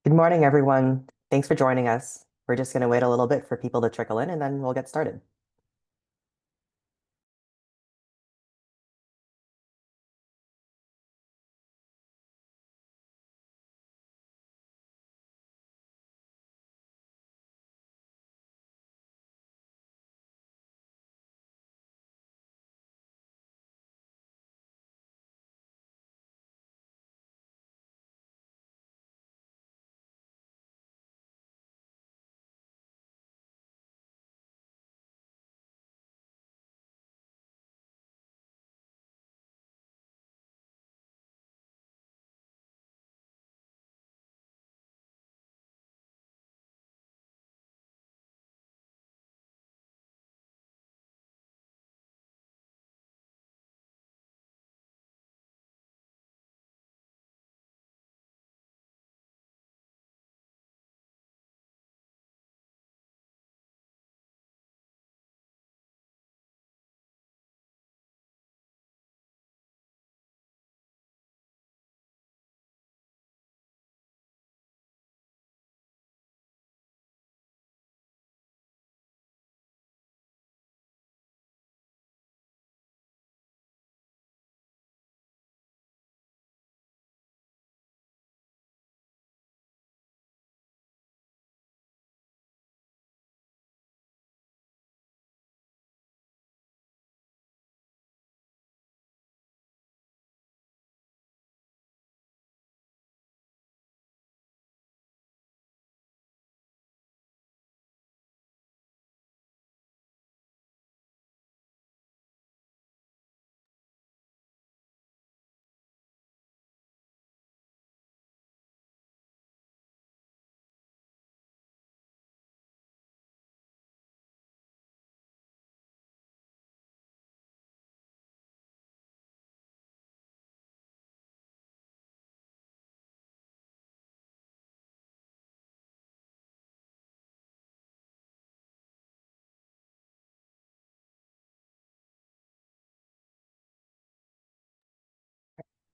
Good morning, everyone. Thanks for joining us. We're just going to wait a little bit for people to trickle in and then we'll get started.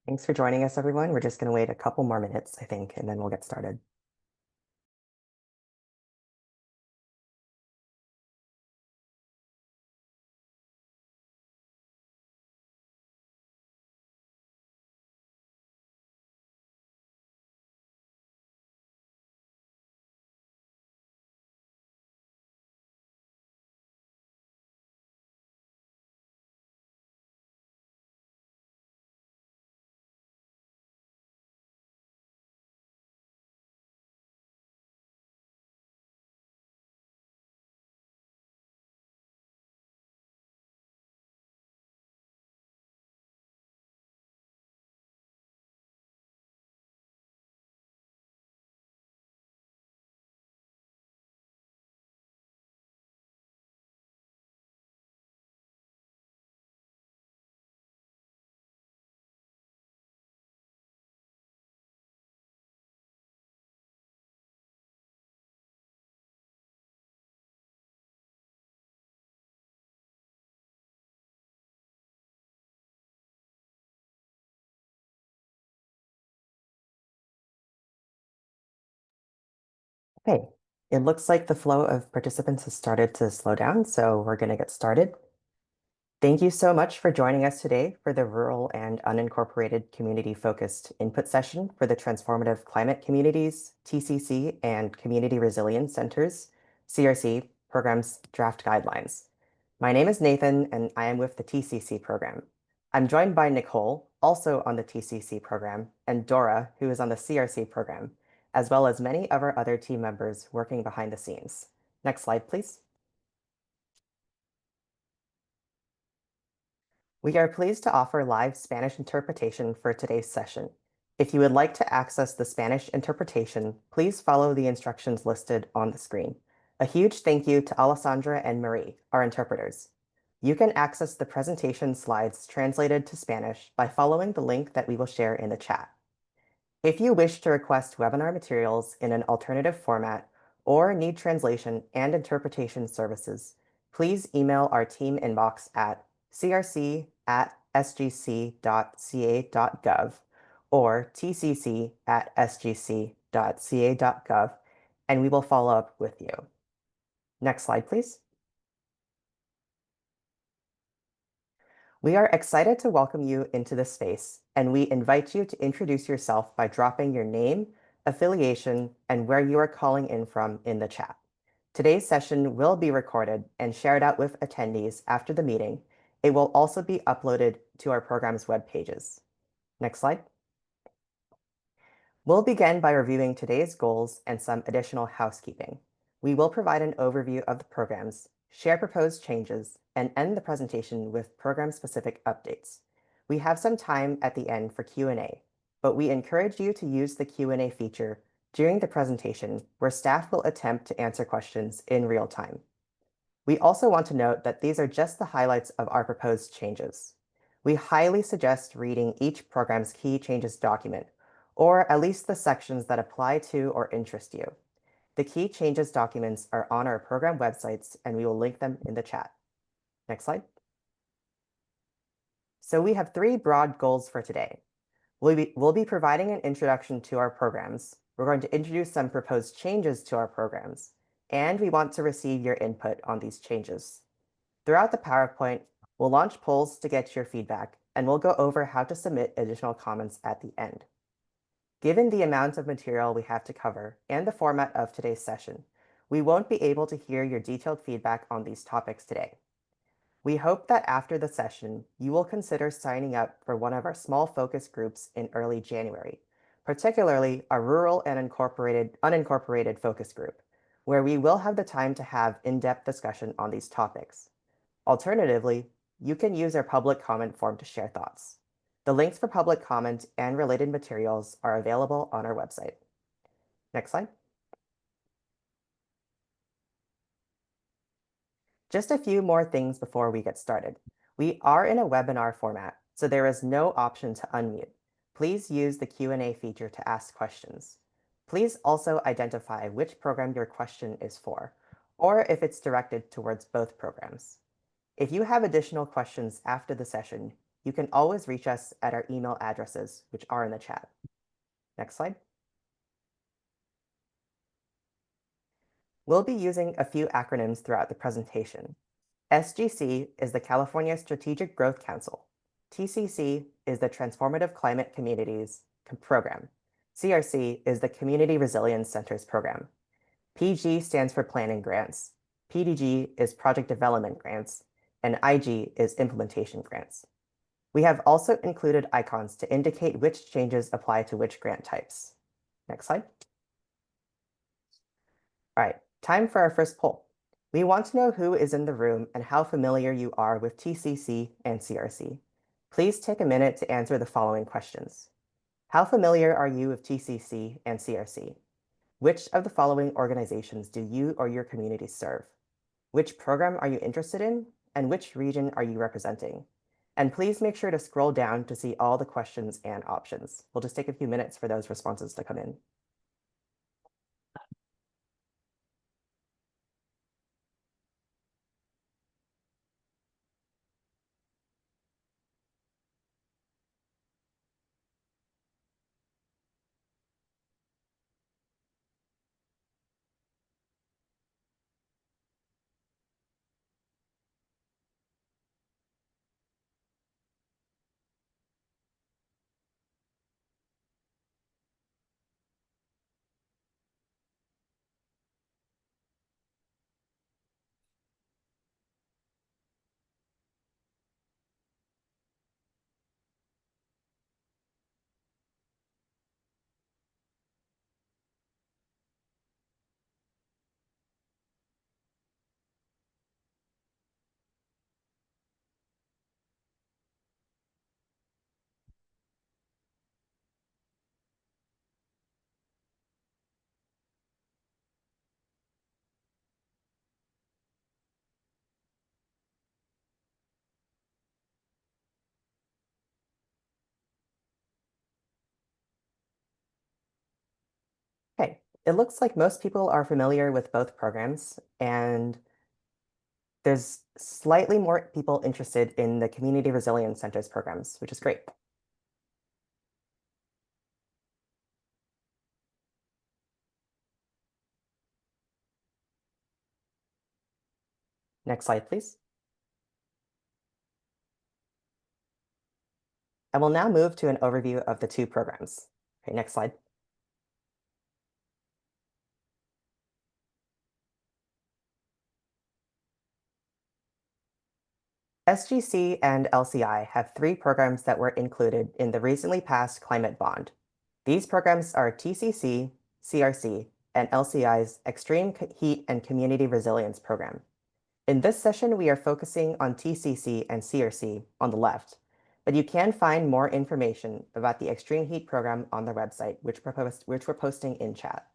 Thanks for joining us, everyone. We're just going to wait a couple more minutes, I think, and then we'll get started. Okay, it looks like the flow of participants has started to slow down, so we're going to get started. Thank you so much for joining us today for the Rural and Unincorporated Community-Focused Input Session for the Transformative Climate Communities, TCC, and Community Resilience Centers, CRC, Programs Draft Guidelines. My name is Nathan, and I am with the TCC program. I'm joined by Nicole, also on the TCC program, and Dora, who is on the CRC program, as well as many of our other team members working behind the scenes. Next slide, please. We are pleased to offer live Spanish interpretation for today's session. If you would like to access the Spanish interpretation, please follow the instructions listed on the screen. A huge thank you to Alessandra and Marie, our interpreters. You can access the presentation slides translated to Spanish by following the link that we will share in the chat. If you wish to request webinar materials in an alternative format or need translation and interpretation services, please email our team inbox at crc@sgc.ca.gov or tcc@sgc.ca.gov. resilience.ca.gov, and we will follow up with you. Next slide, please. We are excited to welcome you into this space, and we invite you to introduce yourself by dropping your name, affiliation, and where you are calling in from in the chat. Today's session will be recorded and shared out with attendees after the meeting. It will also be uploaded to our program's web pages. Next slide. We'll begin by reviewing today's goals and some additional housekeeping. We will provide an overview of the programs, share proposed changes, and end the presentation with program-specific updates. We have some time at the end for Q&A, but we encourage you to use the Q&A feature during the presentation, where staff will attempt to answer questions in real time. We also want to note that these are just the highlights of our proposed changes. We highly suggest reading each program's key changes document, or at least the sections that apply to or interest you. The key changes documents are on our program websites, and we will link them in the chat. Next slide. So we have three broad goals for today. We'll be providing an introduction to our programs. We're going to introduce some proposed changes to our programs, and we want to receive your input on these changes. Throughout the PowerPoint, we'll launch polls to get your feedback, and we'll go over how to submit additional comments at the end. Given the amount of material we have to cover and the format of today's session, we won't be able to hear your detailed feedback on these topics today. We hope that after the session, you will consider signing up for one of our small focus groups in early January, particularly our rural and unincorporated focus group, where we will have the time to have in-depth discussion on these topics. Alternatively, you can use our public comment form to share thoughts. The links for public comment and related materials are available on our website. Next slide. Just a few more things before we get started. We are in a webinar format, so there is no option to unmute. Please use the Q&A feature to ask questions. Please also identify which program your question is for, or if it's directed towards both programs. If you have additional questions after the session, you can always reach us at our email addresses, which are in the chat. Next slide. We'll be using a few acronyms throughout the presentation. SGC is the California Strategic Growth Council. TCC is the Transformative Climate Communities program. CRC is the Community Resilience Centers program. PG stands for Planning Grants. PDG is Project Development Grants, and IG is Implementation Grants. We have also included icons to indicate which changes apply to which grant types. Next slide. All right, time for our first poll. We want to know who is in the room and how familiar you are with TCC and CRC. Please take a minute to answer the following questions. How familiar are you with TCC and CRC? Which of the following organizations do you or your community serve? Which program are you interested in? And which region are you representing? And please make sure to scroll down to see all the questions and options. We'll just take a few minutes for those responses to come in. Okay, it looks like most people are familiar with both programs, and there's slightly more people interested in the Community Resilience Centers programs, which is great. Next slide, please. I will now move to an overview of the two programs. Okay, next slide. SGC and LCI have three programs that were included in the recently passed Climate Bond. These programs are TCC, CRC, and LCI's Extreme Heat and Community Resilience Program. In this session, we are focusing on TCC and CRC on the left, but you can find more information about the Extreme Heat program on their website, which we're posting in chat.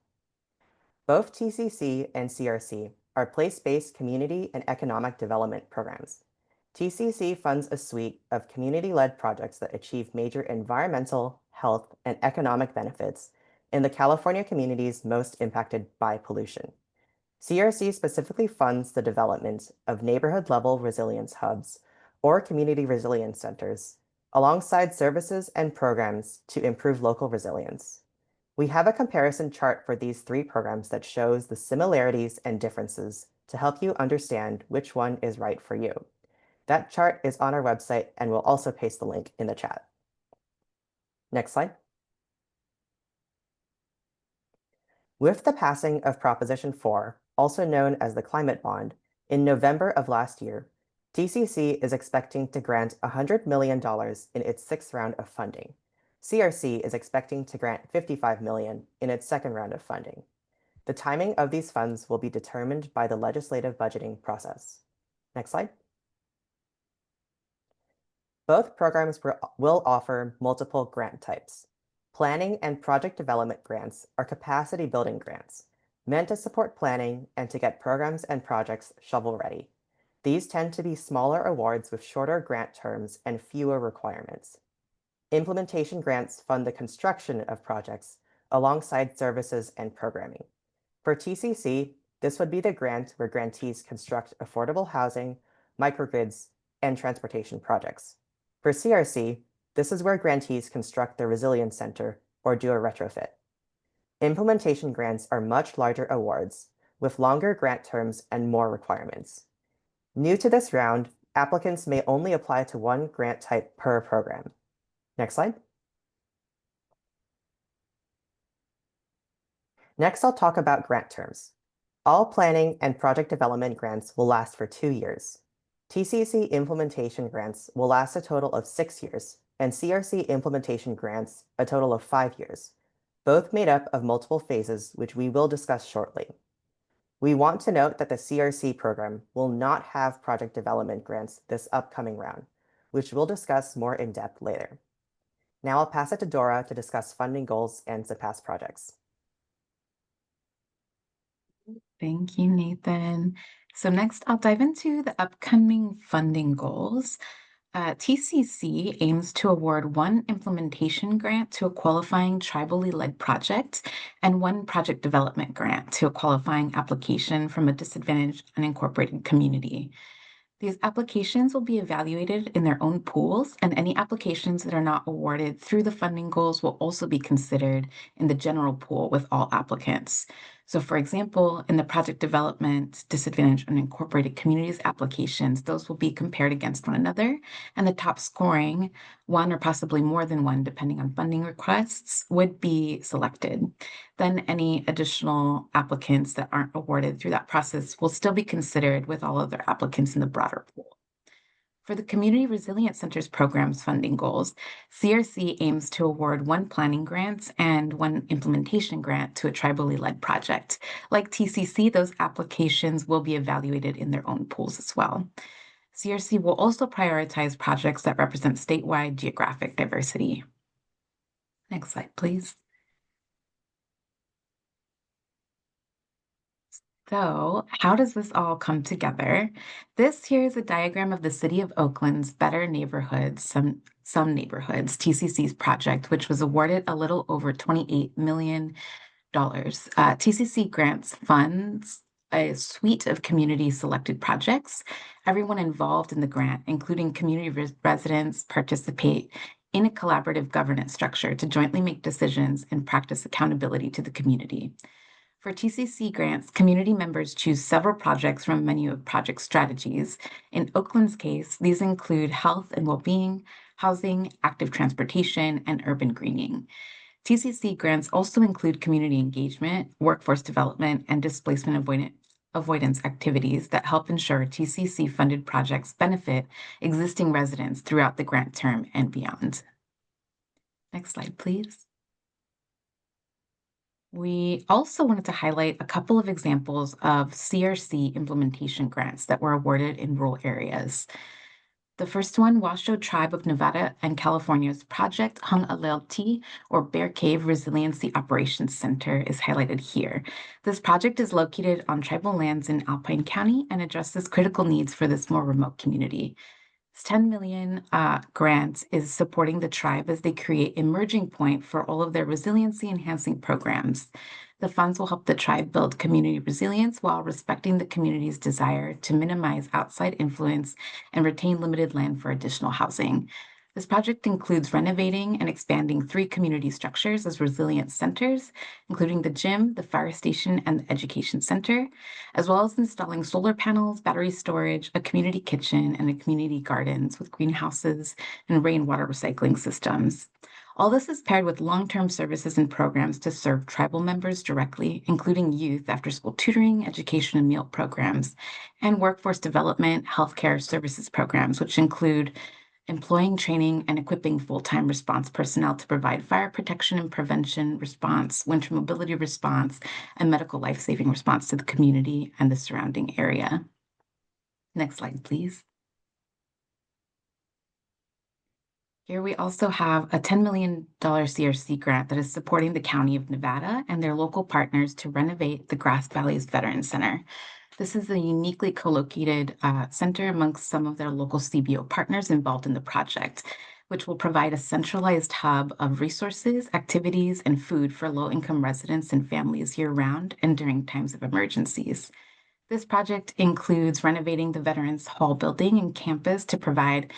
Both TCC and CRC are place-based community and economic development programs. TCC funds a suite of community-led projects that achieve major environmental, health, and economic benefits in the California communities most impacted by pollution. CRC specifically funds the development of neighborhood-level resilience hubs or community resilience centers, alongside services and programs to improve local resilience. We have a comparison chart for these three programs that shows the similarities and differences to help you understand which one is right for you. That chart is on our website, and we'll also paste the link in the chat. Next slide. With the passing of Proposition 4, also known as the Climate Bond, in November of last year, TCC is expecting to grant $100 million in its sixth round of funding. CRC is expecting to grant $55 million in its second round of funding. The timing of these funds will be determined by the legislative budgeting process. Next slide. Both programs will offer multiple grant types. Planning and project development grants are capacity building grants, meant to support planning and to get programs and projects shovel-ready. These tend to be smaller awards with shorter grant terms and fewer requirements. Implementation grants fund the construction of projects alongside services and programming. For TCC, this would be the grant where grantees construct affordable housing, microgrids, and transportation projects. For CRC, this is where grantees construct the Resilience Center or do a retrofit. Implementation grants are much larger awards with longer grant terms and more requirements. New to this round, applicants may only apply to one grant type per program. Next slide. Next, I'll talk about grant terms. All planning and project development grants will last for 2 years. TCC implementation grants will last a total of 6 years, and CRC implementation grants a total of 5 years, both made up of multiple phases, which we will discuss shortly. We want to note that the CRC program will not have project development grants this upcoming round, which we'll discuss more in depth later. Now I'll pass it to Dora to discuss funding goals and to past projects. Thank you, Nathan. So next, I'll dive into the upcoming funding goals. TCC aims to award one implementation grant to a qualifying tribally led project and one project development grant to a qualifying application from a disadvantaged unincorporated community. These applications will be evaluated in their own pools, and any applications that are not awarded through the funding goals will also be considered in the general pool with all applicants. So, for example, in the project development disadvantaged unincorporated communities applications, those will be compared against one another, and the top scoring, one or possibly more than one, depending on funding requests, would be selected. Then any additional applicants that aren't awarded through that process will still be considered with all other applicants in the broader pool. For the Community Resilience Centers program's funding goals, CRC aims to award one planning grant and one implementation grant to a tribally led project. Like TCC, those applications will be evaluated in their own pools as well. CRC will also prioritize projects that represent statewide geographic diversity. Next slide, please. So, how does this all come together? This here is a diagram of the City of Oakland's Better Neighborhoods, some Neighborhoods, TCC's project, which was awarded a little over $28 million. TCC grants funds a suite of community selected projects. Everyone involved in the grant, including community residents, participate in a collaborative governance structure to jointly make decisions and practice accountability to the community. For TCC grants, community members choose several projects from a menu of project strategies. In Oakland's case, these include health and well-being, housing, active transportation, and urban greening. TCC grants also include community engagement, workforce development, and displacement avoidance activities that help ensure TCC-funded projects benefit existing residents throughout the grant term and beyond. Next slide, please. We also wanted to highlight a couple of examples of CRC implementation grants that were awarded in rural areas. The first one, Washoe Tribe of Nevada and California's Project Hung Alelti, or Bear Cave Resiliency Operations Center, is highlighted here. This project is located on tribal lands in Alpine County and addresses critical needs for this more remote community. This 10 million grant is supporting the tribe as they create emerging point for all of their resiliency enhancing programs. The funds will help the tribe build community resilience while respecting the community's desire to minimize outside influence and retain limited land for additional housing. This project includes renovating and expanding 3 community structures as resilient centers, including the gym, the fire station, and the education center, as well as installing solar panels, battery storage, a community kitchen, and a community gardens with greenhouses and rainwater recycling systems. All this is paired with long-term services and programs to serve tribal members directly, including youth after-school tutoring, education and meal programs, and workforce development, healthcare services programs, which include employing, training, and equipping full-time response personnel to provide fire protection and prevention response, winter mobility response, and medical life-saving response to the community and the surrounding area. Next slide, please. Here we also have a $10 million CRC grant that is supporting the County of Nevada and their local partners to renovate the Grass Valley's Veterans Center. This is a uniquely co-located center amongst some of their local CBO partners involved in the project, which will provide a centralized hub of resources, activities, and food for low-income residents and families year-round and during times of emergencies. This project includes renovating the Veterans Hall building and campus to provide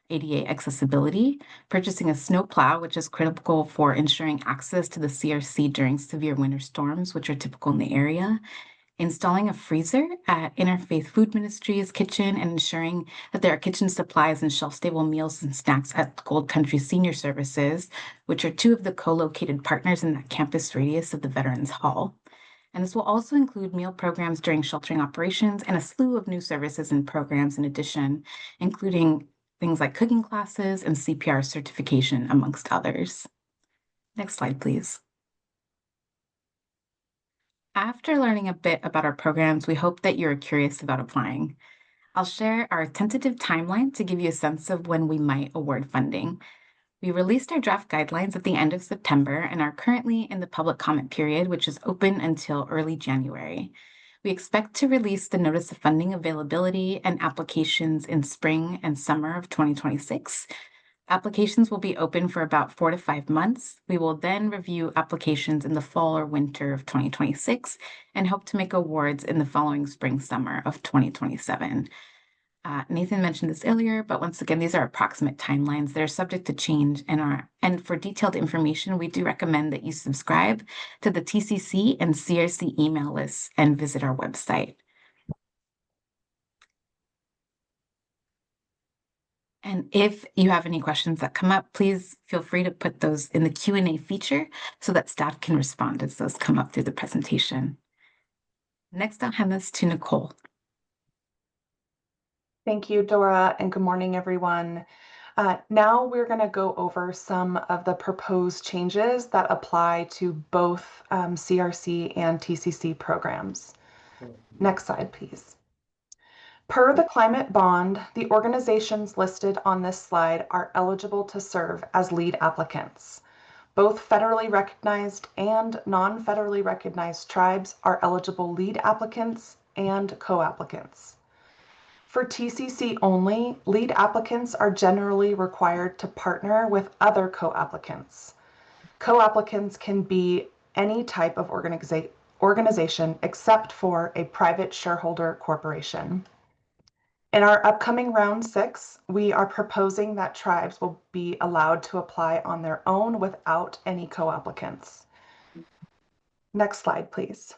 ADA accessibility, purchasing a snowplow, which is critical for ensuring access to the CRC during severe winter storms, which are typical in the area, installing a freezer at Interfaith Food Ministry's kitchen, and ensuring that there are kitchen supplies and shelf-stable meals and snacks at Gold Country Senior Services, which are 2 of the co-located partners in that campus radius of the Veterans Hall. And this will also include meal programs during sheltering operations and a slew of new services and programs in addition, including things like cooking classes and CPR certification, amongst others. Next slide, please. After learning a bit about our programs, we hope that you're curious about applying. I'll share our tentative timeline to give you a sense of when we might award funding. We released our draft guidelines at the end of September and are currently in the public comment period, which is open until early January. We expect to release the notice of funding availability and applications in spring and summer of 2026. Applications will be open for about 4 to 5 months. We will then review applications in the fall or winter of 2026 and hope to make awards in the following spring, summer of 2027. Nathan mentioned this earlier, but once again, these are approximate timelines that are subject to change and for detailed information, we do recommend that you subscribe to the TCC and CRC email lists and visit our website. And if you have any questions that come up, please feel free to put those in the Q&A feature so that staff can respond as those come up through the presentation. Next, I'll hand this to Nicole. Thank you, Dora, and good morning, everyone. Now we're going to go over some of the proposed changes that apply to both CRC and TCC programs. Next slide, please. Per the climate bond, the organizations listed on this slide are eligible to serve as lead applicants. Both federally recognized and non-federally recognized tribes are eligible lead applicants and co-applicants. For TCC only, lead applicants are generally required to partner with other co-applicants. Co-applicants can be any type of organization except for a private shareholder corporation. In our upcoming round 6, we are proposing that tribes will be allowed to apply on their own without any co-applicants. Next slide, please.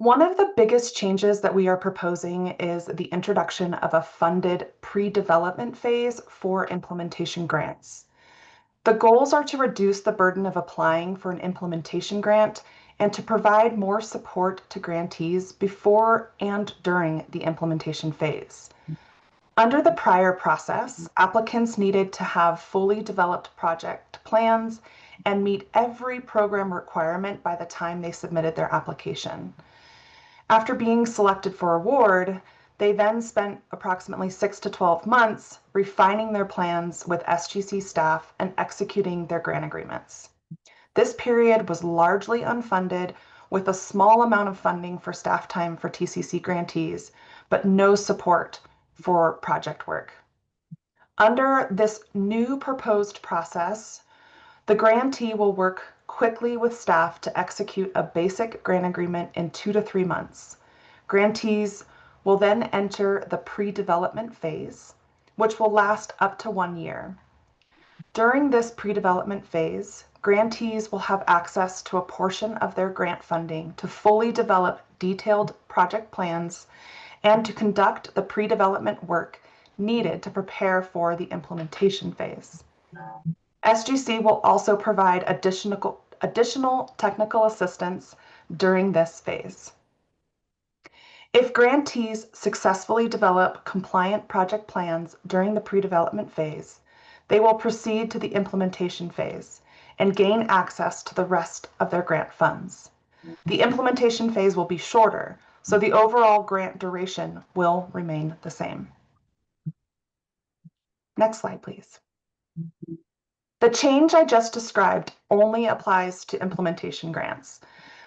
One of the biggest changes that we are proposing is the introduction of a funded pre-development phase for implementation grants. The goals are to reduce the burden of applying for an implementation grant and to provide more support to grantees before and during the implementation phase. Under the prior process, applicants needed to have fully developed project plans and meet every program requirement by the time they submitted their application. After being selected for award, they then spent approximately 6 to 12 months refining their plans with SGC staff and executing their grant agreements. This period was largely unfunded, with a small amount of funding for staff time for TCC grantees, but no support for project work. Under this new proposed process, the grantee will work quickly with staff to execute a basic grant agreement in 2 to 3 months. Grantees will then enter the pre-development phase, which will last up to 1 year. During this pre-development phase, grantees will have access to a portion of their grant funding to fully develop detailed project plans and to conduct the pre-development work needed to prepare for the implementation phase. SGC will also provide additional technical assistance during this phase. If grantees successfully develop compliant project plans during the pre-development phase, they will proceed to the implementation phase and gain access to the rest of their grant funds. The implementation phase will be shorter, so the overall grant duration will remain the same. Next slide, please. The change I just described only applies to implementation grants.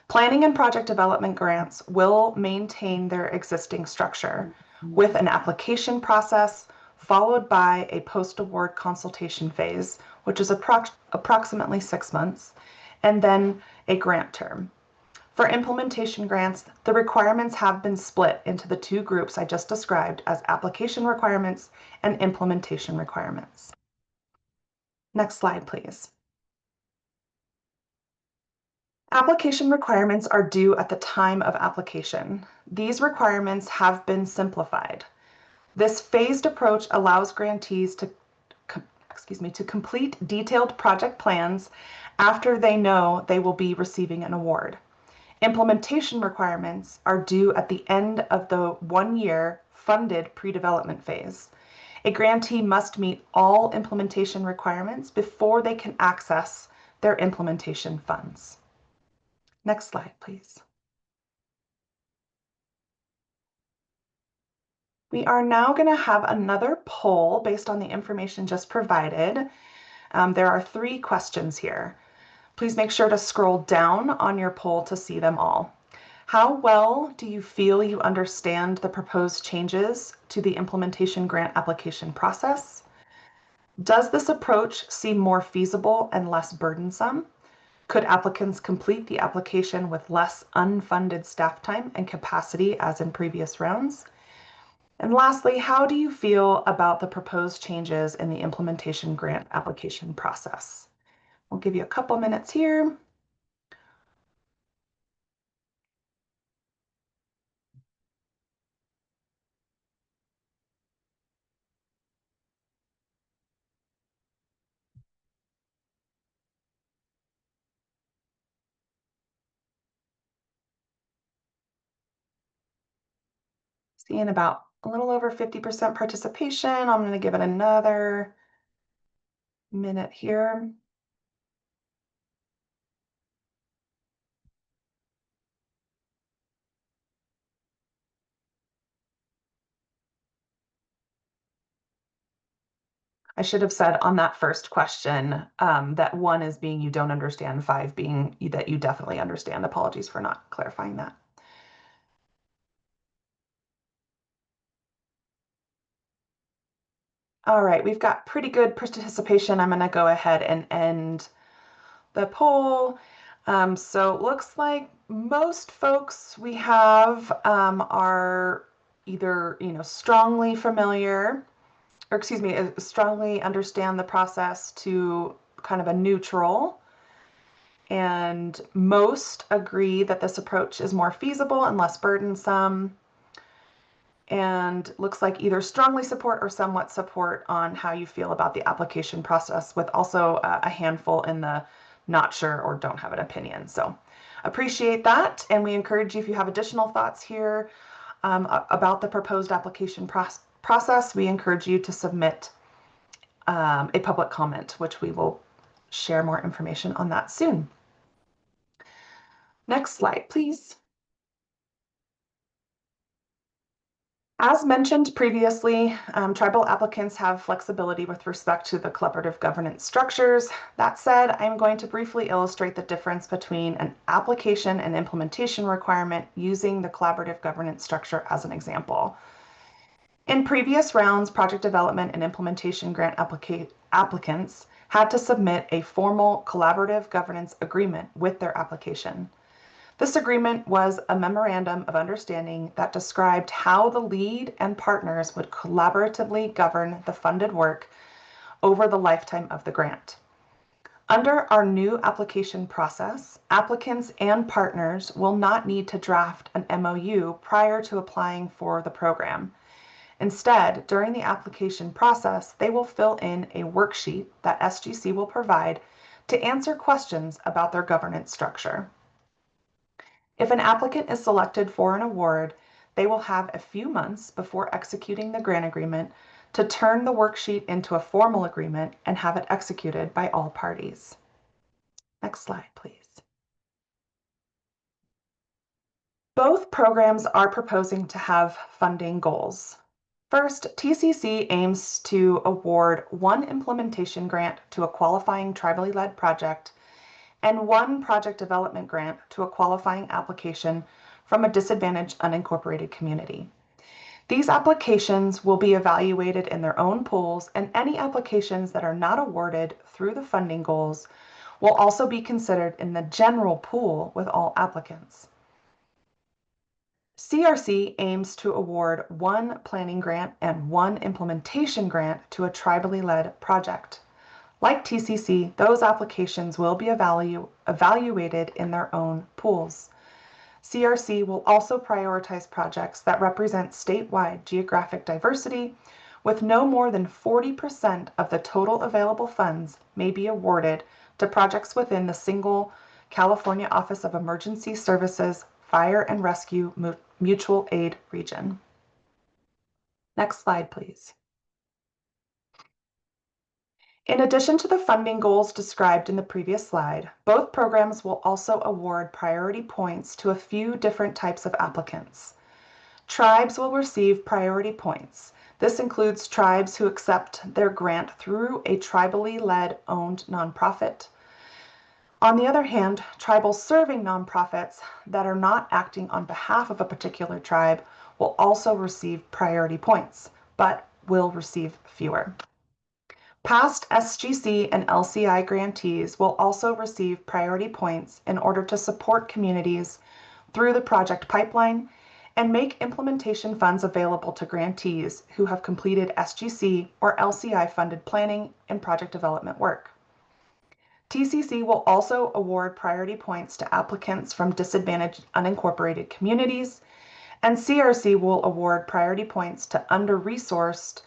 Planning and project development grants will maintain their existing structure with an application process followed by a post-award consultation phase, which is approximately 6 months, and then a grant term. For implementation grants, the requirements have been split into the two groups I just described as application requirements and implementation requirements. Next slide, please. Application requirements are due at the time of application. These requirements have been simplified. This phased approach allows grantees to complete detailed project plans after they know they will be receiving an award. Implementation requirements are due at the end of the 1-year funded pre-development phase. A grantee must meet all implementation requirements before they can access their implementation funds. Next slide, please. We are now going to have another poll based on the information just provided. There are 3 questions here. Please make sure to scroll down on your poll to see them all. How well do you feel you understand the proposed changes to the implementation grant application process? Does this approach seem more feasible and less burdensome? Could applicants complete the application with less unfunded staff time and capacity as in previous rounds? And lastly, how do you feel about the proposed changes in the implementation grant application process? We'll give you a couple minutes here. Seeing about a little over 50% participation. I'm going to give it another minute here. I should have said on that first question that 1 is being you don't understand, 5 being that you definitely understand. Apologies for not clarifying that. All right, we've got pretty good participation. I'm going to go ahead and end the poll. So it looks like most folks we have are either strongly familiar, or excuse me, strongly understand the process to kind of a neutral. and most agree that this approach is more feasible and less burdensome, and looks like either strongly support or somewhat support on how you feel about the application process, with also a handful in the not sure or don't have an opinion. So appreciate that, and we encourage you, if you have additional thoughts here about the proposed application process, we encourage you to submit a public comment, which we will share more information on that soon. Next slide, please. As mentioned previously, tribal applicants have flexibility with respect to the collaborative governance structures. That said, I'm going to briefly illustrate the difference between an application and implementation requirement using the collaborative governance structure as an example. In previous rounds, project development and implementation grant applicants had to submit a formal collaborative governance agreement with their application. This agreement was a memorandum of understanding that described how the lead and partners would collaboratively govern the funded work over the lifetime of the grant. Under our new application process, applicants and partners will not need to draft an MOU prior to applying for the program. Instead, during the application process, they will fill in a worksheet that SGC will provide to answer questions about their governance structure. If an applicant is selected for an award, they will have a few months before executing the grant agreement to turn the worksheet into a formal agreement and have it executed by all parties. Next slide, please. Both programs are proposing to have funding goals. First, TCC aims to award one implementation grant to a qualifying tribally led project and one project development grant to a qualifying application from a disadvantaged unincorporated community. These applications will be evaluated in their own pools, and any applications that are not awarded through the funding goals will also be considered in the general pool with all applicants. CRC aims to award one planning grant and one implementation grant to a tribally led project. Like TCC, those applications will be evaluated in their own pools. CRC will also prioritize projects that represent statewide geographic diversity, with no more than 40% of the total available funds may be awarded to projects within the single California Office of Emergency Services Fire and Rescue Mutual Aid region. Next slide, please. In addition to the funding goals described in the previous slide, both programs will also award priority points to a few different types of applicants. Tribes will receive priority points. This includes tribes who accept their grant through a tribally led owned nonprofit. On the other hand, tribal serving nonprofits that are not acting on behalf of a particular tribe will also receive priority points, but will receive fewer. Past SGC and LCI grantees will also receive priority points in order to support communities through the project pipeline and make implementation funds available to grantees who have completed SGC or LCI funded planning and project development work. TCC will also award priority points to applicants from disadvantaged unincorporated communities, and CRC will award priority points to under-resourced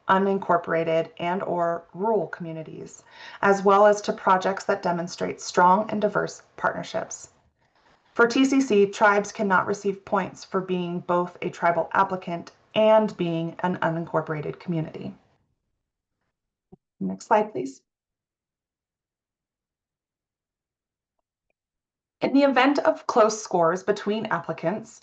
unincorporated and/or rural communities, as well as to projects that demonstrate strong and diverse partnerships. For TCC, tribes cannot receive points for being both a tribal applicant and being an unincorporated community. Next slide, please. In the event of close scores between applicants,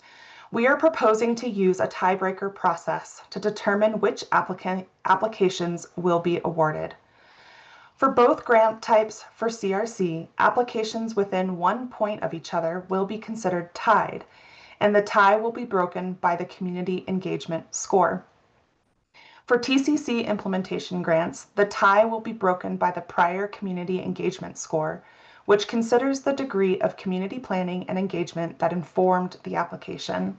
we are proposing to use a tiebreaker process to determine which applications will be awarded. For both grant types for CRC, applications within 1 point of each other will be considered tied, and the tie will be broken by the community engagement score. For TCC implementation grants, the tie will be broken by the prior community engagement score, which considers the degree of community planning and engagement that informed the application.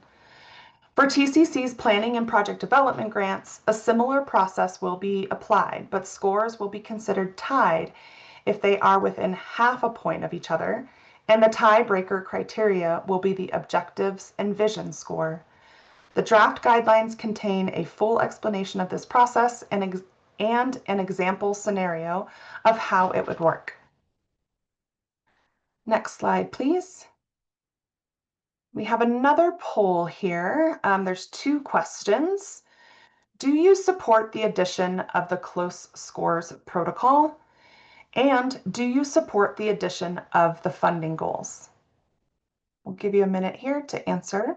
For TCC's planning and project development grants, a similar process will be applied, but scores will be considered tied if they are within half a point of each other, and the tiebreaker criteria will be the objectives and vision score. The draft guidelines contain a full explanation of this process and an example scenario of how it would work. Next slide, please. We have another poll here. There's 2 questions. Do you support the addition of the close scores protocol? And do you support the addition of the funding goals? We'll give you a minute here to answer.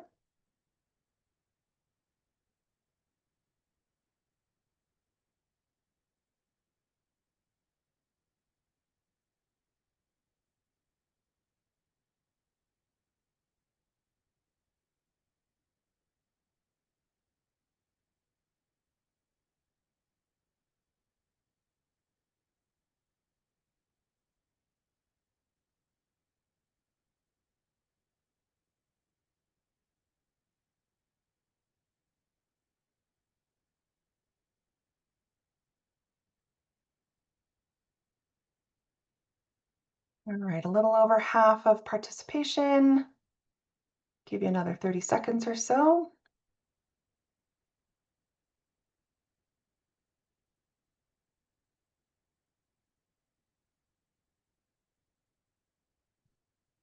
All right, a little over half of participation. Give you another 30 seconds or so.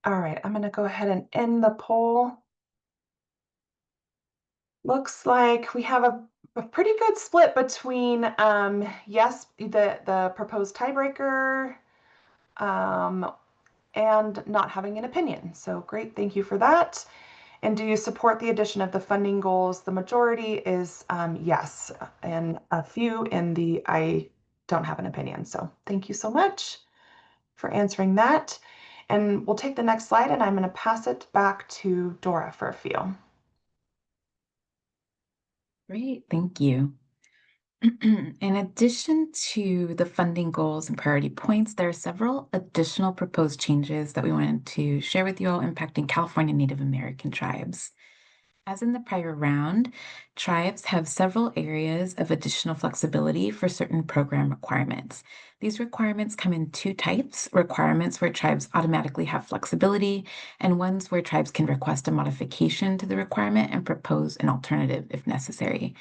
All right, I'm going to go ahead and end the poll. Looks like we have a pretty good split between yes, the proposed tiebreaker, and not having an opinion. So great, thank you for that. And do you support the addition of the funding goals? The majority is yes, and a few in the I don't have an opinion. So thank you so much for answering that. And we'll take the next slide and I'm going to pass it back to Dora for a few. Great, thank you. In addition to the funding goals and priority points, there are several additional proposed changes that we wanted to share with you all impacting California Native American tribes. As in the prior round, tribes have several areas of additional flexibility for certain program requirements. These requirements come in 2 types: requirements where tribes automatically have flexibility, and ones where tribes can request a modification to the requirement and propose an alternative if necessary.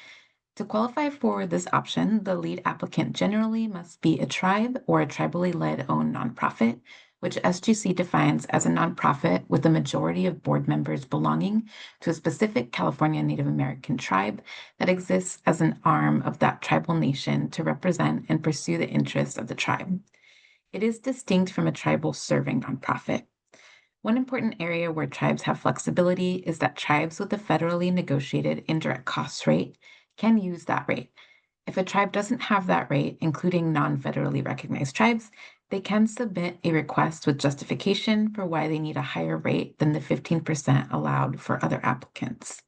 To qualify for this option, the lead applicant generally must be a tribe or a tribally led owned nonprofit, which SGC defines as a nonprofit with a majority of board members belonging to a specific California Native American tribe that exists as an arm of that tribal nation to represent and pursue the interests of the tribe. It is distinct from a tribal serving nonprofit. One important area where tribes have flexibility is that tribes with a federally negotiated indirect cost rate can use that rate. If a tribe doesn't have that rate, including non-federally recognized tribes, they can submit a request with justification for why they need a higher rate than the 15% allowed for other applicants.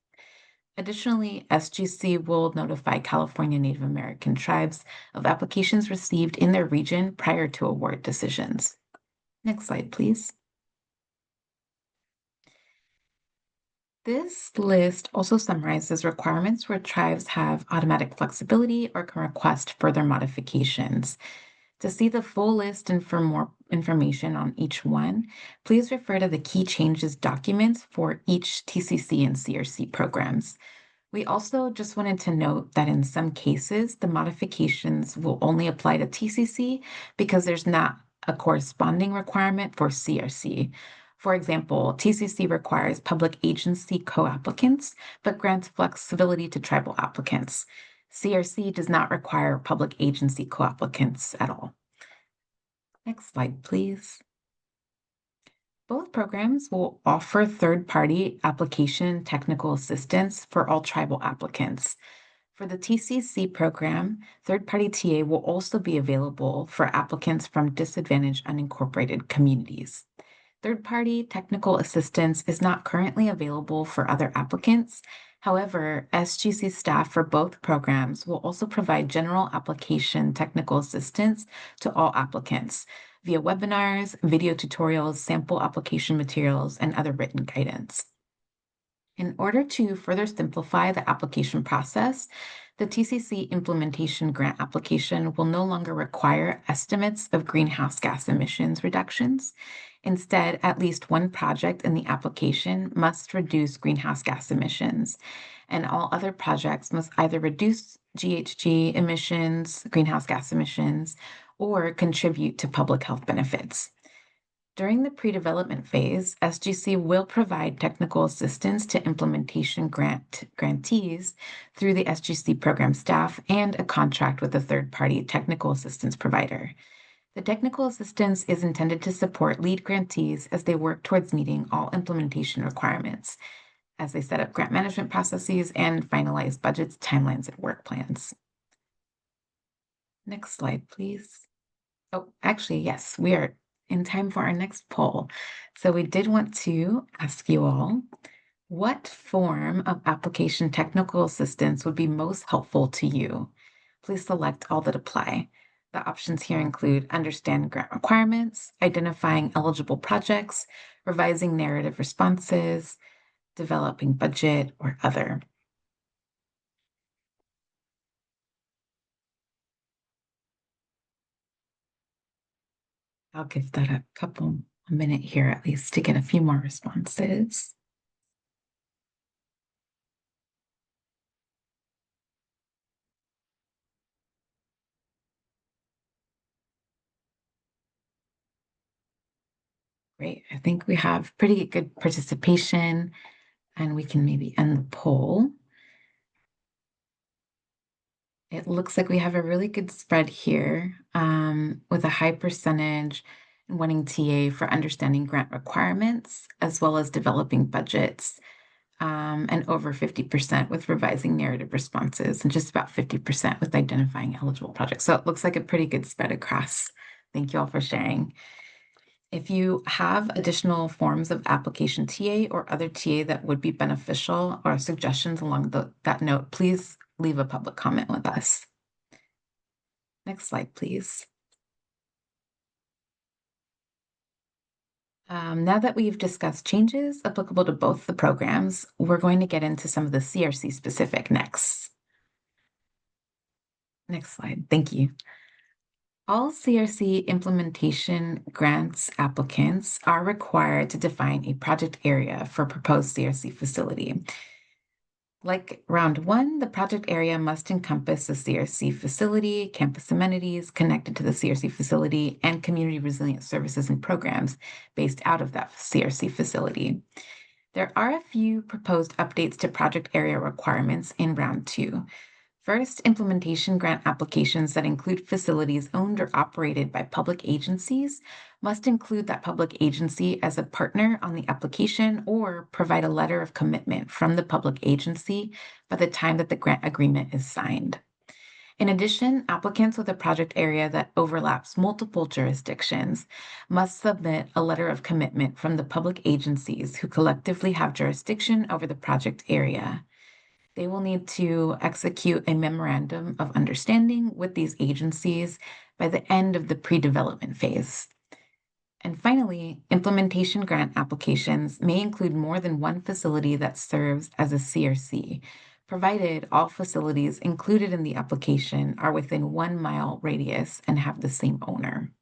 Additionally, SGC will notify California Native American tribes of applications received in their region prior to award decisions. Next slide, please. This list also summarizes requirements where tribes have automatic flexibility or can request further modifications. To see the full list and for more information on each one, please refer to the key changes documents for each TCC and CRC programs. We also just wanted to note that in some cases, the modifications will only apply to TCC because there's not a corresponding requirement for CRC. For example, TCC requires public agency co-applicants, but grants flexibility to tribal applicants. CRC does not require public agency co-applicants at all. Next slide, please. Both programs will offer third-party application technical assistance for all tribal applicants. For the TCC program, third-party TA will also be available for applicants from disadvantaged unincorporated communities. Third-party technical assistance is not currently available for other applicants. However, SGC staff for both programs will also provide general application technical assistance to all applicants via webinars, video tutorials, sample application materials, and other written guidance. In order to further simplify the application process, the TCC implementation grant application will no longer require estimates of greenhouse gas emissions reductions. Instead, at least one project in the application must reduce greenhouse gas emissions, and all other projects must either reduce GHG emissions, greenhouse gas emissions, or contribute to public health benefits. During the pre-development phase, SGC will provide technical assistance to implementation grantees through the SGC program staff and a contract with a third-party technical assistance provider. The technical assistance is intended to support lead grantees as they work towards meeting all implementation requirements, as they set up grant management processes and finalize budgets, timelines, and work plans. Next slide, please. Oh, actually, yes, we are in time for our next poll. So we did want to ask you all, what form of application technical assistance would be most helpful to you? Please select all that apply. The options here include understand grant requirements, identifying eligible projects, revising narrative responses, developing budget, or other. I'll give that a minute here at least to get a few more responses. Great. I think we have pretty good participation, and we can maybe end the poll. It looks like we have a really good spread here, with a high percentage wanting TA for understanding grant requirements, as well as developing budgets, and over 50% with revising narrative responses, and just about 50% with identifying eligible projects. So it looks like a pretty good spread across. Thank you all for sharing. If you have additional forms of application TA or other TA that would be beneficial or suggestions along that note, please leave a public comment with us. Next slide, please. Now that we've discussed changes applicable to both the programs, we're going to get into some of the CRC specific next. Next slide, thank you. All CRC implementation grants applicants are required to define a project area for a proposed CRC facility. Like round one, the project area must encompass the CRC facility, campus amenities connected to the CRC facility, and community resilient services and programs based out of that CRC facility. There are a few proposed updates to project area requirements in round two. First, implementation grant applications that include facilities owned or operated by public agencies must include that public agency as a partner on the application or provide a letter of commitment from the public agency by the time that the grant agreement is signed. In addition, applicants with a project area that overlaps multiple jurisdictions must submit a letter of commitment from the public agencies who collectively have jurisdiction over the project area. They will need to execute a memorandum of understanding with these agencies by the end of the pre-development phase. And finally, implementation grant applications may include more than one facility that serves as a CRC, provided all facilities included in the application are within 1 mile radius and have the same owner.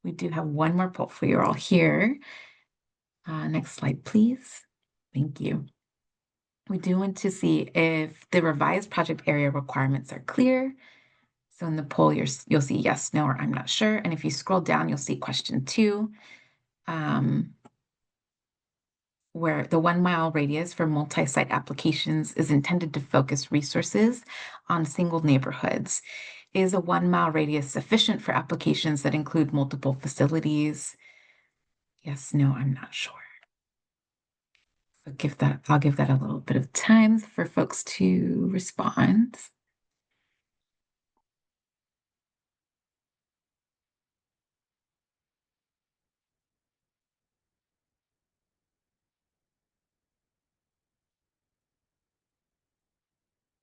We do have one more poll for you all here. Next slide, please. Thank you. We do want to see if the revised project area requirements are clear. So in the poll, you'll see yes, no, or I'm not sure. And if you scroll down, you'll see question 2, where the 1 mile radius for multi-site applications is intended to focus resources on single neighborhoods. Is a 1 mile radius sufficient for applications that include multiple facilities? Yes, no, I'm not sure. So I'll give that a little bit of time for folks to respond.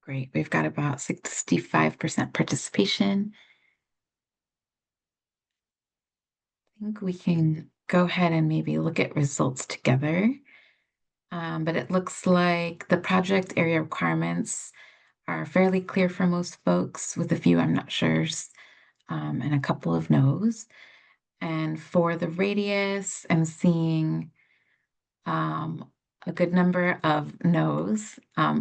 Great, we've got about 65% participation. I think we can go ahead and maybe look at results together. But it looks like the project area requirements are fairly clear for most folks, with a few I'm not sure's, and a couple of no's. And for the radius, I'm seeing a good number of no's,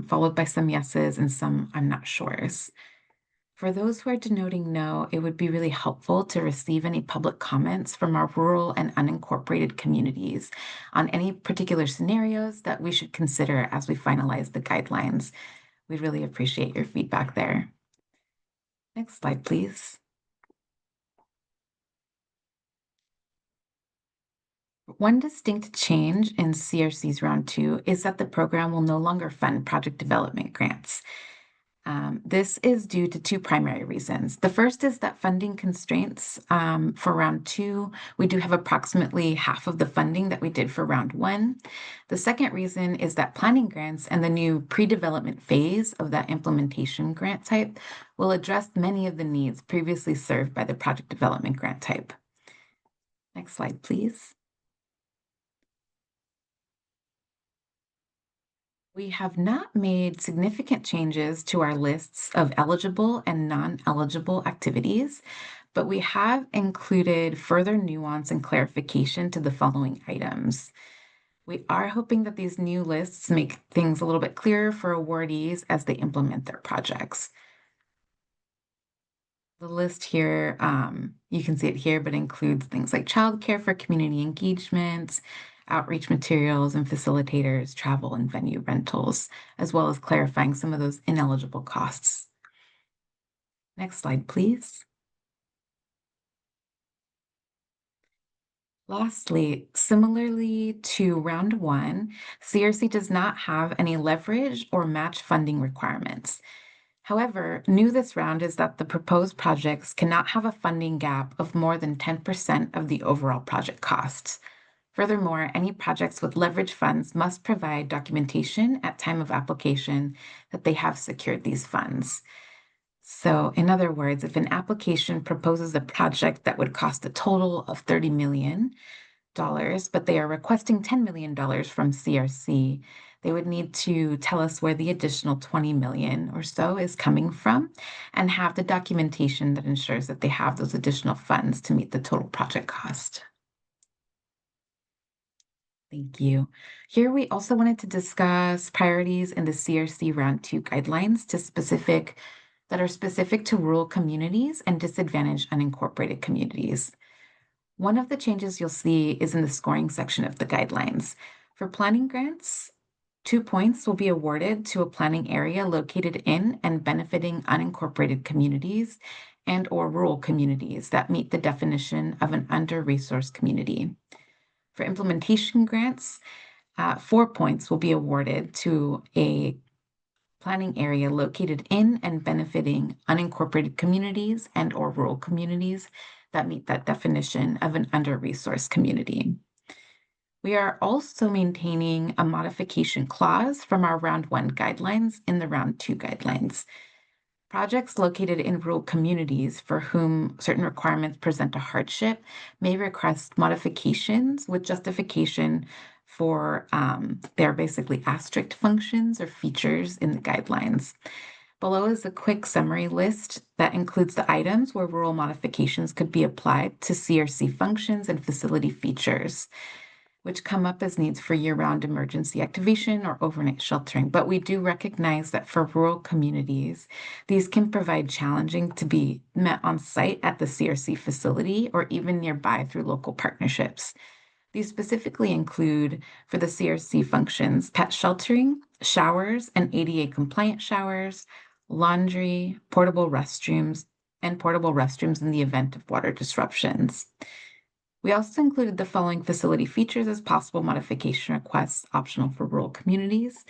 followed by some yeses and some I'm not sure's. For those who are denoting no, it would be really helpful to receive any public comments from our rural and unincorporated communities on any particular scenarios that we should consider as we finalize the guidelines. We'd really appreciate your feedback there. Next slide, please. One distinct change in CRC's round 2 is that the program will no longer fund project development grants. This is due to two primary reasons. The first is that funding constraints for round 2, we do have approximately half of the funding that we did for round 1. The second reason is that planning grants and the new pre-development phase of that implementation grant type will address many of the needs previously served by the project development grant type. Next slide, please. We have not made significant changes to our lists of eligible and non-eligible activities, but we have included further nuance and clarification to the following items. We are hoping that these new lists make things a little bit clearer for awardees as they implement their projects. The list here, you can see it here, but includes things like childcare for community engagements, outreach materials and facilitators, travel and venue rentals, as well as clarifying some of those ineligible costs. Next slide, please. Lastly, similarly to round 1, CRC does not have any leverage or match funding requirements. However, new this round is that the proposed projects cannot have a funding gap of more than 10% of the overall project costs. Furthermore, any projects with leverage funds must provide documentation at time of application that they have secured these funds. So, in other words, if an application proposes a project that would cost a total of $30 million, but they are requesting $10 million from CRC, they would need to tell us where the additional 20 million or so is coming from and have the documentation that ensures that they have those additional funds to meet the total project cost. Thank you. Here we also wanted to discuss priorities in the CRC round 2 guidelines that are specific to rural communities and disadvantaged unincorporated communities. One of the changes you'll see is in the scoring section of the guidelines. For planning grants, 2 points will be awarded to a planning area located in and benefiting unincorporated communities and/or rural communities that meet the definition of an under-resourced community. For implementation grants, 4 points will be awarded to a planning area located in and benefiting unincorporated communities and/or rural communities that meet that definition of an under-resourced community. We are also maintaining a modification clause from our round 1 guidelines in the round 2 guidelines. Projects located in rural communities for whom certain requirements present a hardship may request modifications with justification for their basically asterisk functions or features in the guidelines. Below is a quick summary list that includes the items where rural modifications could be applied to CRC functions and facility features, which come up as needs for year-round emergency activation or overnight sheltering. But we do recognize that for rural communities, these can provide challenging to be met on site at the CRC facility or even nearby through local partnerships. These specifically include, for the CRC functions, pet sheltering, showers and ADA compliant showers, laundry, portable restrooms, and portable restrooms in the event of water disruptions. We also included the following facility features as possible modification requests optional for rural communities: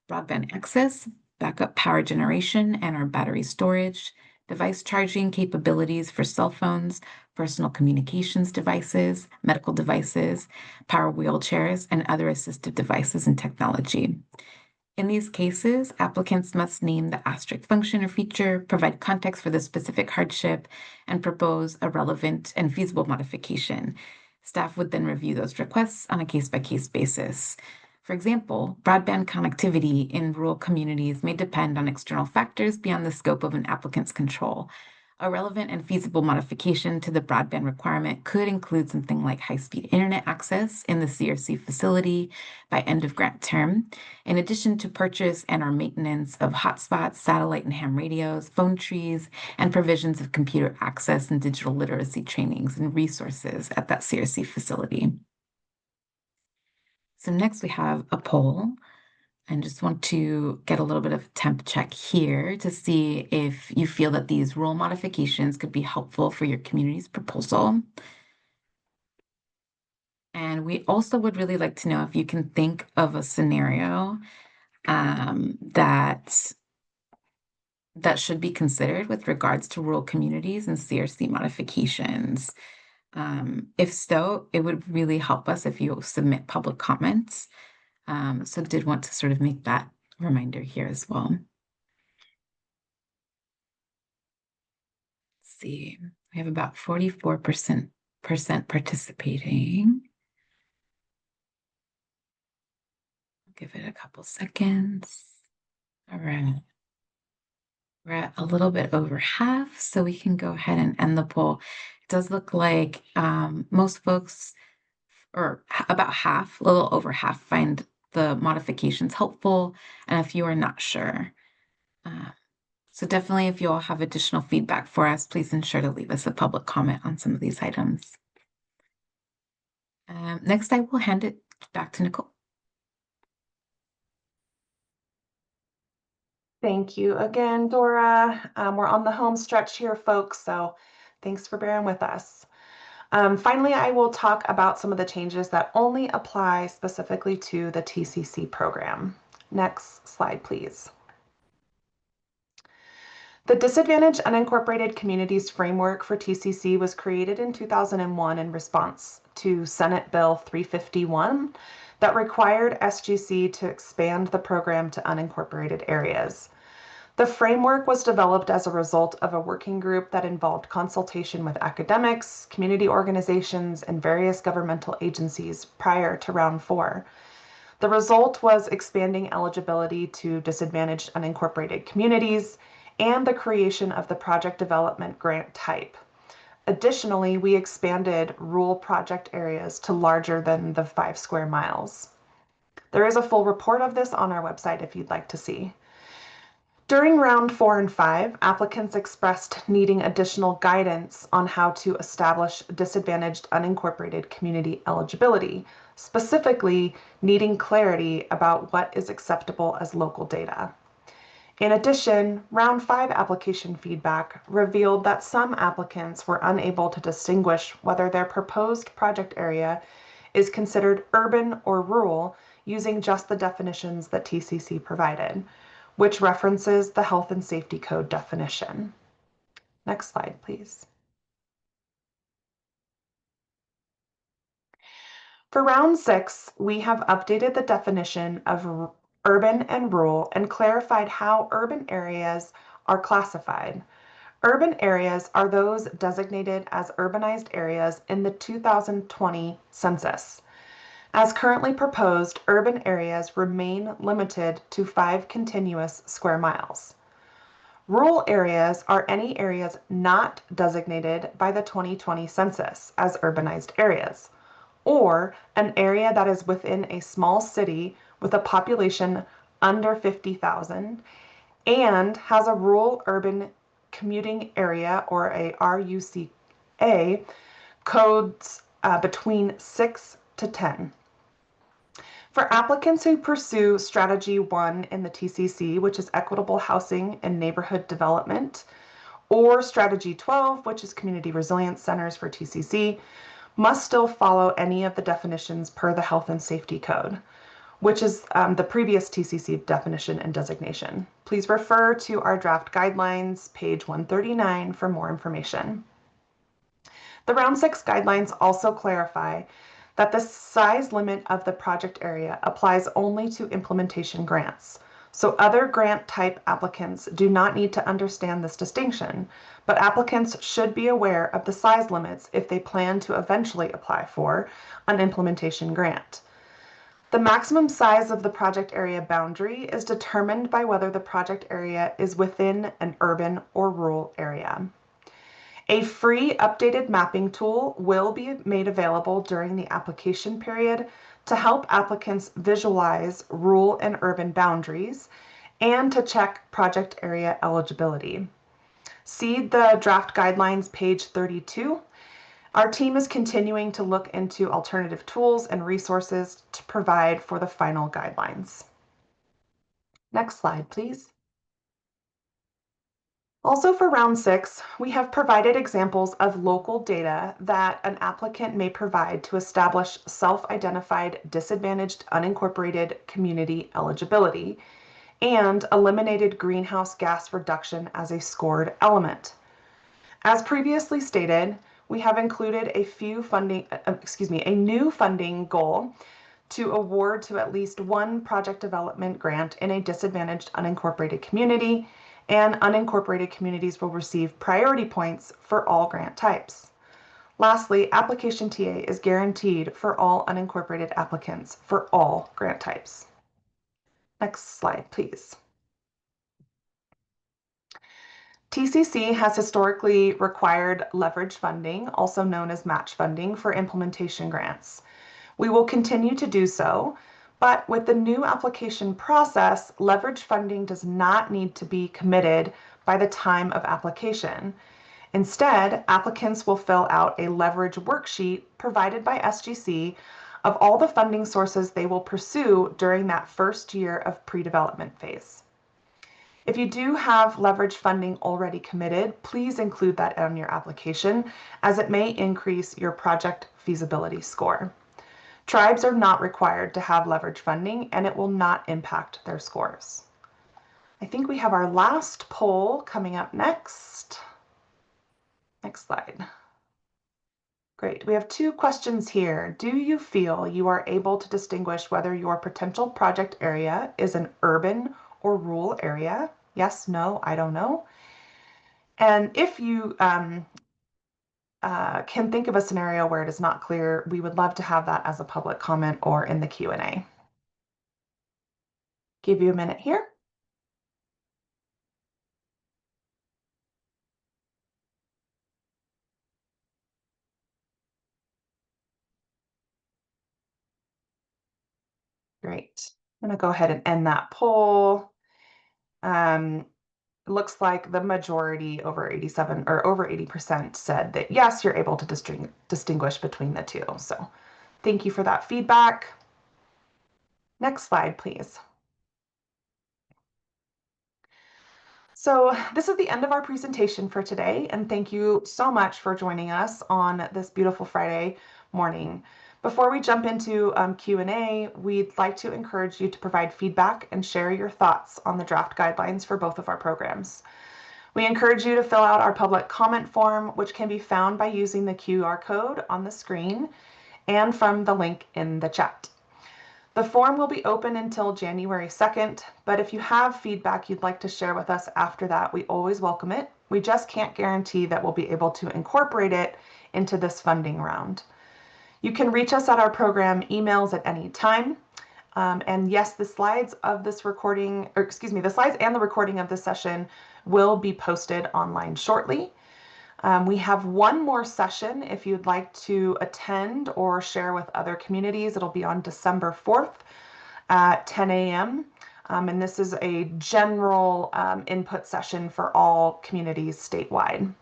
broadband access, backup power generation and or battery storage, device charging capabilities for cell phones, personal communications devices, medical devices, power wheelchairs, and other assistive devices and technology. In these cases, applicants must name the asterisk function or feature, provide context for the specific hardship, and propose a relevant and feasible modification. Staff would then review those requests on a case-by-case basis. For example, broadband connectivity in rural communities may depend on external factors beyond the scope of an applicant's control. A relevant and feasible modification to the broadband requirement could include something like high-speed internet access in the CRC facility by end of grant term, in addition to purchase and/or maintenance of hotspots, satellite and ham radios, phone trees, and provisions of computer access and digital literacy trainings and resources at that CRC facility. So next we have a poll. And just want to get a little bit of temp check here to see if you feel that these rule modifications could be helpful for your community's proposal. And we also would really like to know if you can think of a scenario that should be considered with regards to rural communities and CRC modifications. If so, it would really help us if you submit public comments. So did want to sort of make that reminder here as well. See, we have about 44% participating. Give it a couple seconds. All right. We're at a little bit over half, so we can go ahead and end the poll. It does look like most folks, or about half, a little over half, find the modifications helpful, and a few are not sure. So definitely, if you all have additional feedback for us, please ensure to leave us a public comment on some of these items. Next, I will hand it back to Nicole. Thank you again, Dora. We're on the home stretch here, folks, so thanks for bearing with us. Finally, I will talk about some of the changes that only apply specifically to the TCC program. Next slide, please. The Disadvantaged Unincorporated Communities Framework for TCC was created in 2001 in response to Senate Bill 351 that required SGC to expand the program to unincorporated areas. The framework was developed as a result of a working group that involved consultation with academics, community organizations, and various governmental agencies prior to round 4. The result was expanding eligibility to disadvantaged unincorporated communities and the creation of the project development grant type. Additionally, we expanded rural project areas to larger than the 5 square miles. There is a full report of this on our website if you'd like to see. During round 4 and 5, applicants expressed needing additional guidance on how to establish disadvantaged unincorporated community eligibility, specifically needing clarity about what is acceptable as local data. In addition, round 5 application feedback revealed that some applicants were unable to distinguish whether their proposed project area is considered urban or rural using just the definitions that TCC provided, which references the Health and Safety Code definition. Next slide, please. For round 6, we have updated the definition of urban and rural and clarified how urban areas are classified. Urban areas are those designated as urbanized areas in the 2020 census. As currently proposed, urban areas remain limited to 5 continuous square miles. Rural areas are any areas not designated by the 2020 census as urbanized areas, or an area that is within a small city with a population under 50,000 and has a rural urban commuting area, or a RUCA, codes between 6 to 10. For applicants who pursue Strategy 1 in the TCC, which is Equitable Housing and Neighborhood Development, or Strategy 12, which is Community Resilience Centers for TCC, must still follow any of the definitions per the Health and Safety Code, which is the previous TCC definition and designation. Please refer to our draft guidelines, page 139, for more information. The Round 6 guidelines also clarify that the size limit of the project area applies only to implementation grants. So other grant type applicants do not need to understand this distinction, but applicants should be aware of the size limits if they plan to eventually apply for an implementation grant. The maximum size of the project area boundary is determined by whether the project area is within an urban or rural area. A free updated mapping tool will be made available during the application period to help applicants visualize rural and urban boundaries and to check project area eligibility. See the draft guidelines, page 32. Our team is continuing to look into alternative tools and resources to provide for the final guidelines. Next slide, please. Also for round 6, we have provided examples of local data that an applicant may provide to establish self-identified disadvantaged unincorporated community eligibility and eliminated greenhouse gas reduction as a scored element. As previously stated, we have included a new funding goal to award to at least one project development grant in a disadvantaged unincorporated community, and unincorporated communities will receive priority points for all grant types. Lastly, application TA is guaranteed for all unincorporated applicants for all grant types. Next slide, please. TCC has historically required leverage funding, also known as match funding, for implementation grants. We will continue to do so, but with the new application process, leverage funding does not need to be committed by the time of application. Instead, applicants will fill out a leverage worksheet provided by SGC of all the funding sources they will pursue during that first year of pre-development phase. If you do have leverage funding already committed, please include that on your application, as it may increase your project feasibility score. Tribes are not required to have leverage funding, and it will not impact their scores. I think we have our last poll coming up next. Next slide. Great. We have 2 questions here. Do you feel you are able to distinguish whether your potential project area is an urban or rural area? Yes, no, I don't know. And if you can think of a scenario where it is not clear, we would love to have that as a public comment or in the Q&A. Give you a minute here. Great. I'm going to go ahead and end that poll. It looks like the majority, over 87 or over 80%, said that yes, you're able to distinguish between the two. So thank you for that feedback. Next slide, please. So this is the end of our presentation for today, and thank you so much for joining us on this beautiful Friday morning. Before we jump into Q&A, we'd like to encourage you to provide feedback and share your thoughts on the draft guidelines for both of our programs. We encourage you to fill out our public comment form, which can be found by using the QR code on the screen and from the link in the chat. The form will be open until January 2nd, but if you have feedback you'd like to share with us after that, we always welcome it. We just can't guarantee that we'll be able to incorporate it into this funding round. You can reach us at our program emails at any time. And yes, the slides of this recording, or excuse me, the slides and the recording of this session will be posted online shortly. We have one more session if you'd like to attend or share with other communities. It'll be on December 4th at 10 a.m. And this is a general input session for all communities statewide.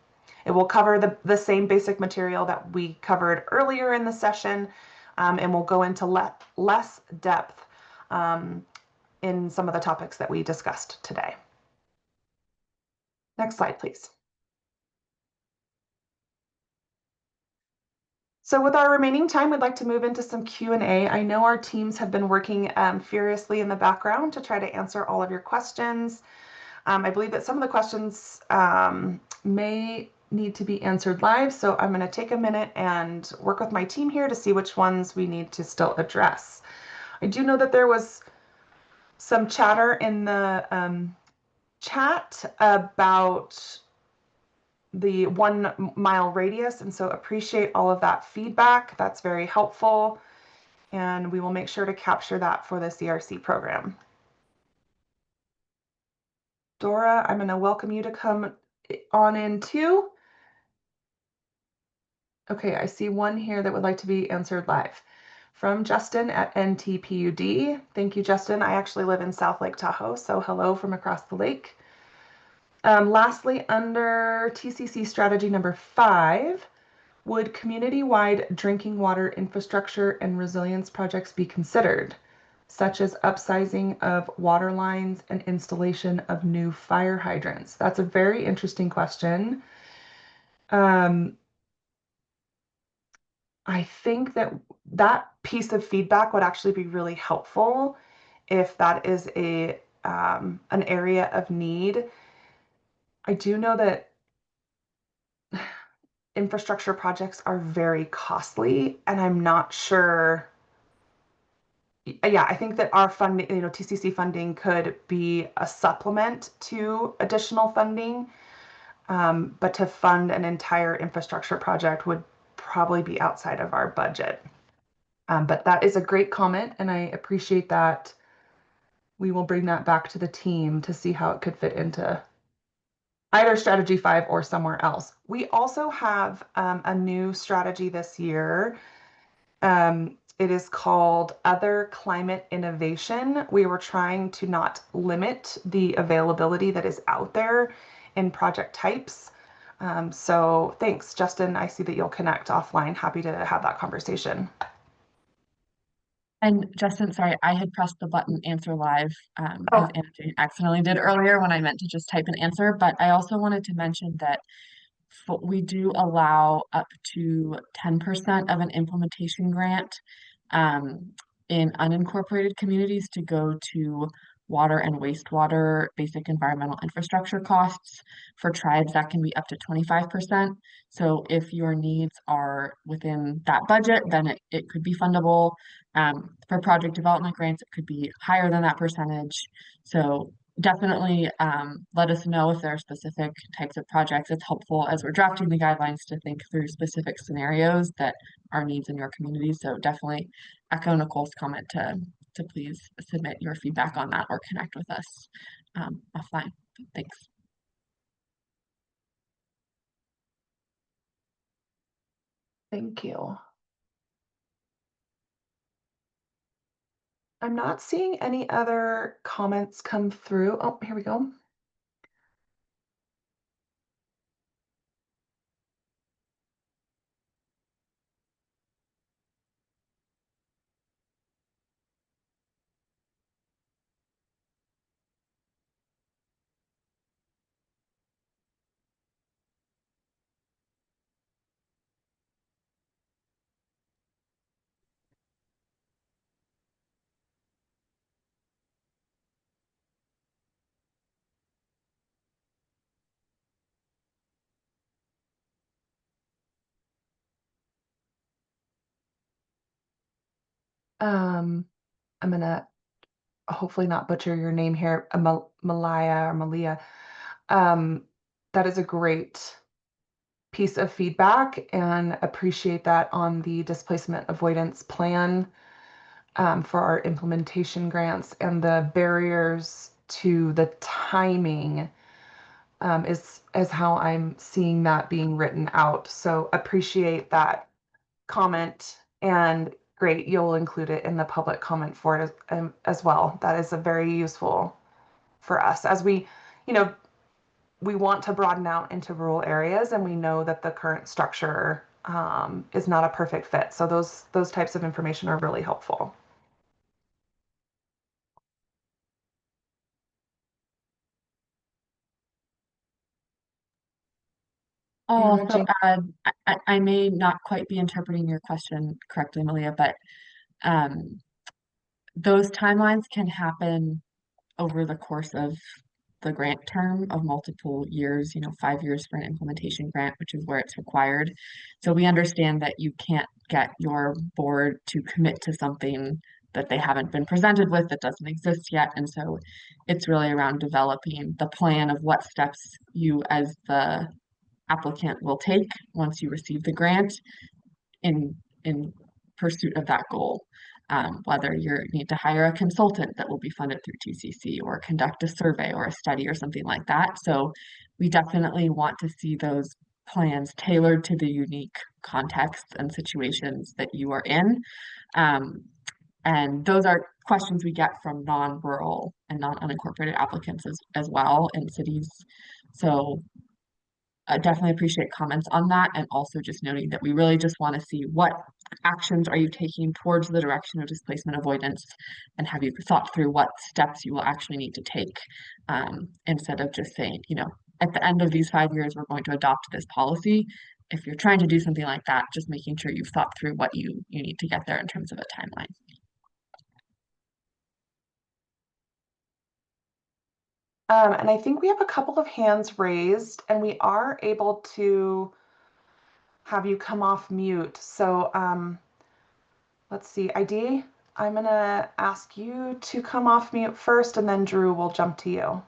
It will cover the same basic material that we covered earlier in the session, and we'll go into less depth in some of the topics that we discussed today. Next slide, please. So with our remaining time, we'd like to move into some Q&A. I know our teams have been working furiously in the background to try to answer all of your questions. I believe that some of the questions may need to be answered live, so I'm going to take a minute and work with my team here to see which ones we need to still address. I do know that there was some chatter in the chat about the 1 mile radius, and so appreciate all of that feedback. That's very helpful. and we will make sure to capture that for the CRC program. Dora, I'm going to welcome you to come on in too. Okay, I see one here that would like to be answered live. From Justin at NTPUD. Thank you, Justin. I actually live in South Lake Tahoe, so hello from across the lake. Lastly, under TCC strategy number 5, would community-wide drinking water infrastructure and resilience projects be considered, such as upsizing of water lines and installation of new fire hydrants? That's a very interesting question. I think that that piece of feedback would actually be really helpful if that is an area of need. I do know that infrastructure projects are very costly, and I'm not sure. Yeah, I think that our funding, TCC funding could be a supplement to additional funding, but to fund an entire infrastructure project would probably be outside of our budget. But that is a great comment, and I appreciate that. We will bring that back to the team to see how it could fit into either strategy 5 or somewhere else. We also have a new strategy this year. It is called Other Climate Innovation. We were trying to not limit the availability that is out there in project types. So thanks, Justin. I see that you'll connect offline. Happy to have that conversation. And Justin, sorry, I had pressed the button answer live, as Oh, Anna accidentally did earlier when I meant to just type an answer. But I also wanted to mention that we do allow up to 10% of an implementation grant um, in unincorporated communities to go to water and wastewater basic environmental infrastructure costs. For tribes, that can be up to 25%. So if your needs are within that budget, then it could be fundable. For project development grants, it could be higher than that percentage. So definitely let us know if there are specific types of projects. It's helpful as we're drafting the guidelines to think through specific scenarios that are needs in your community. So definitely echo Nicole's comment to please submit your feedback on that or connect with us offline. Thanks. thank you. I'm not seeing any other comments come through. Oh, here we go. I'm gonna hopefully not butcher your name here, Malaya or Malia. Um, that is a great piece of feedback and appreciate that on the displacement avoidance plan for our implementation grants, and the barriers to the timing is how I'm seeing that being written out. So appreciate that comment, and great, you'll include it in the public comment for it as well. That is a very useful for us as we want to broaden out into rural areas, and we know that the current structure is not a perfect fit. So those types of information are really helpful. I'll Anna also Jane. add, I may not quite be interpreting your question correctly, Malia, but um, those timelines can happen over the course of the grant term of multiple years, 5 years for an implementation grant, which is where it's required. So we understand that you can't get your board to commit to something that they haven't been presented with that doesn't exist yet. And so it's really around developing the plan of what steps you as the applicant will take once you receive the grant in pursuit of that goal. whether you need to hire a consultant that will be funded through TCC or conduct a survey or a study or something like that. So we definitely want to see those plans tailored to the unique contexts and situations that you are in. Um, and those are questions we get from non-rural and non-unincorporated applicants as well in cities. So I definitely appreciate comments on that, and also just noting that we really just want to see what actions are you taking towards the direction of displacement avoidance, and have you thought through what steps you will actually need to take, instead of just saying, at the end of these 5 years, we're going to adopt this policy. If you're trying to do something like that, just making sure you've thought through what you need to get there in terms of a timeline. And I think we have a couple of hands raised, and we are able to have you come off mute. So let's see, ID, I'm gonna ask you to come off mute first, and then Drew will jump to you.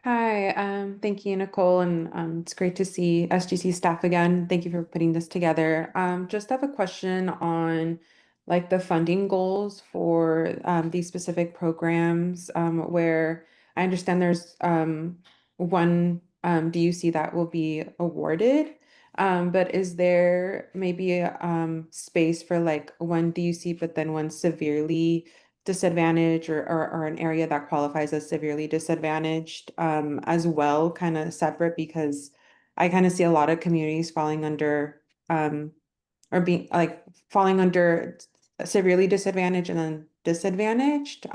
Hi, thank you, Nicole, and it's great to see SGC staff again. Thank you for putting this together. Just have a question on like the funding goals for these specific programs, where I understand there's one DUC that will be awarded, but is there maybe a space for like one DUC, but then one severely disadvantaged or an area that qualifies as severely disadvantaged as well, kind of separate, because I kind of see a lot of communities falling under or being like falling under severely disadvantaged and then disadvantaged,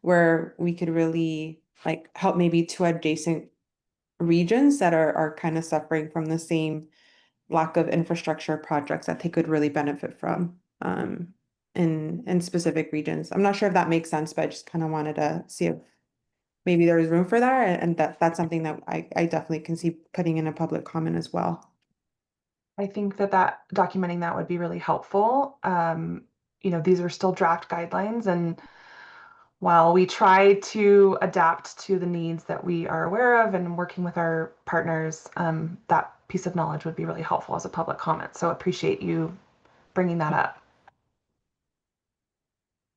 where we could really like help maybe two adjacent regions that are kind of suffering from the same lack of infrastructure projects that they could really benefit from in specific regions. I'm not sure if that makes sense, but I just kind of wanted to see if maybe there is room for that, and that's something that I definitely can see putting in a public comment as well. I think that documenting that would be really helpful. These are still draft guidelines, and while we try to adapt to the needs that we are aware of and working with our partners, that piece of knowledge would be really helpful as a public comment. So appreciate you bringing that up.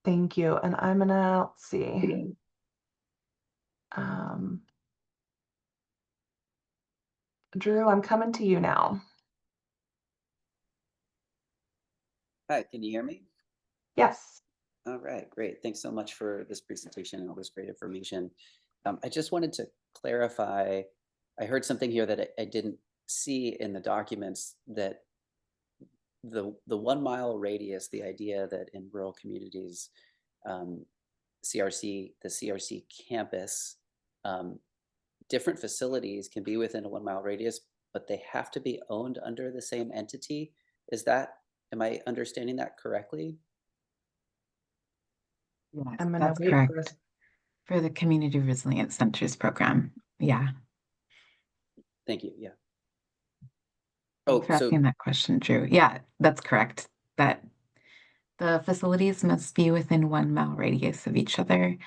Thank you. And I'm gonna, let's see. Drew, I'm coming to you now. Hi, can you hear me? Yes. All right, great. Thanks so much for this presentation and all this great information. I just wanted to clarify, I heard something here that I didn't see in the documents, that the 1 mile radius, the idea that in rural communities, the CRC campus, different facilities can be within a 1 mile radius, but they have to be owned under the same entity. Am I understanding that correctly? Yes, I'm gonna that's wait correct. For the Community Resilience Centers program. Yeah. Thank you. Yeah. Thanks for asking that question, Drew. Yeah, that's correct. That the facilities must be within 1 mile radius of each other,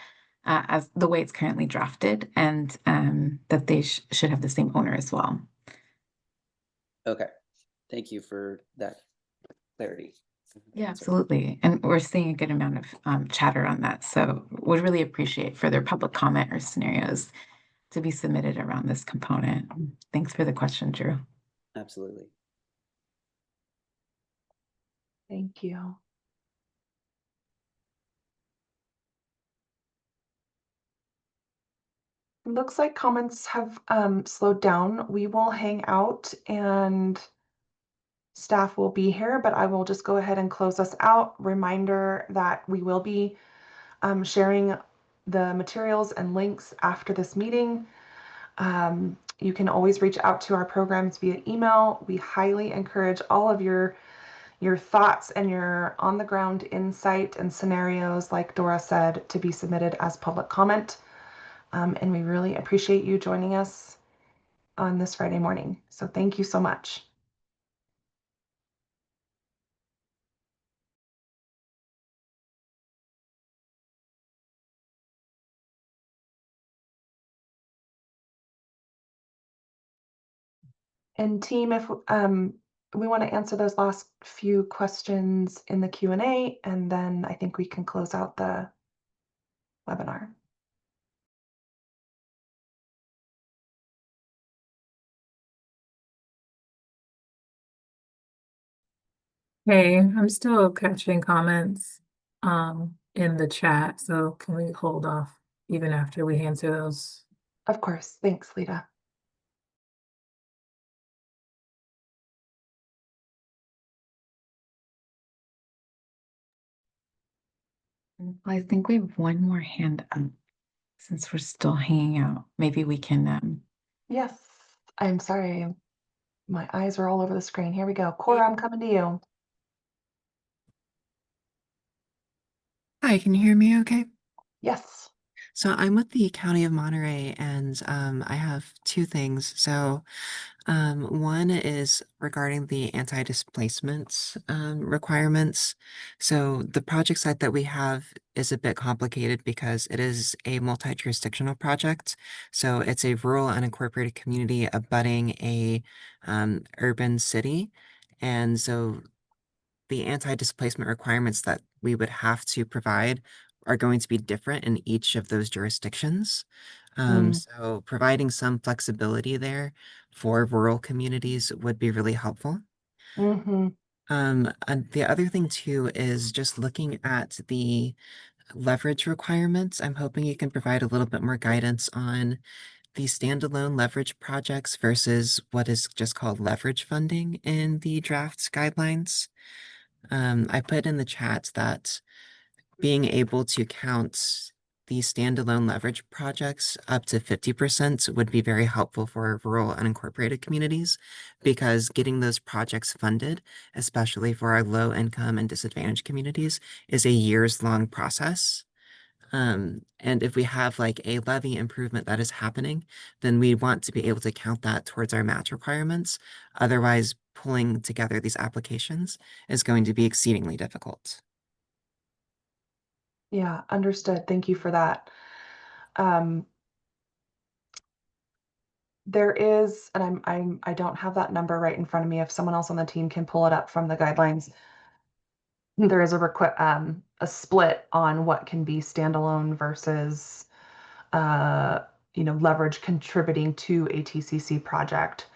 as the way it's currently drafted, and that they should have the same owner as well. Okay. Thank you for that clarity. Yeah, absolutely. And we're seeing a good amount of chatter on that. So would really appreciate further public comment or scenarios to be submitted around this component. Thanks for the question, Drew. Absolutely. Thank you. It looks like comments have slowed down. We will hang out and staff will be here, but I will just go ahead and close us out. Reminder that we will be sharing the materials and links after this meeting. You can always reach out to our programs via email. We highly encourage all of your thoughts and your on-the-ground insight and scenarios, like Dora said, to be submitted as public comment. And we really appreciate you joining us on this Friday morning. So thank you so much. And team, if we want to answer those last few questions in the Q&A, and then I think we can close out the webinar. Hey, I'm still catching comments in the chat, so can we hold off even after we answer those? Of course. Thanks, Lita. I think we have one more hand up since we're still hanging out. Maybe we can Yes. I'm sorry. My eyes are all over the screen. Here we go. Cora, I'm coming to you. Hi, can you hear me okay? Yes. So I'm with the County of Monterey and I have two things. So one is regarding the anti-displacement requirements. So the project site that we have is a bit complicated because it is a multi-jurisdictional project. So it's a rural unincorporated community abutting a urban city. And so the anti-displacement requirements that we would have to provide are going to be different in each of those jurisdictions. So providing some flexibility there for rural communities would be really helpful. Mm-hmm. And the other thing too is just looking at the leverage requirements. I'm hoping you can provide a little bit more guidance on the standalone leverage projects versus what is just called leverage funding in the draft guidelines. I put in the chat that being able to count the standalone leverage projects up to 50% would be very helpful for rural unincorporated communities because getting those projects funded, especially for our low income and disadvantaged communities, is a years long process. And if we have like a levy improvement that is happening, then we want to be able to count that towards our match requirements. Otherwise, pulling together these applications is going to be exceedingly difficult. Yeah, understood. Thank you for that. There is, and I don't have that number right in front of me. If someone else on the team can pull it up from the guidelines, there is a split on what can be standalone versus leverage contributing to a TCC project.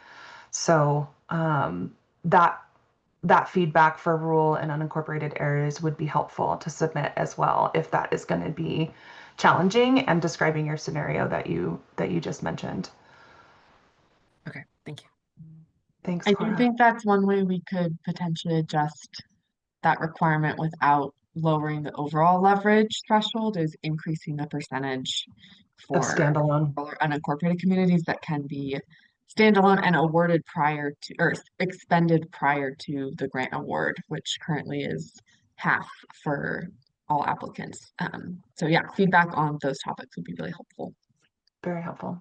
So that feedback for rural and unincorporated areas would be helpful to submit as well if that is going to be challenging and describing your scenario that you just mentioned. Okay, thank you. Thanks, I do Cora. think that's one way we could potentially adjust that requirement without lowering the overall leverage threshold is increasing the percentage Of for standalone. rural unincorporated communities that can be standalone and awarded prior to or expended prior to the grant award, which currently is half for all applicants. So yeah, feedback on those topics would be really helpful. Very helpful.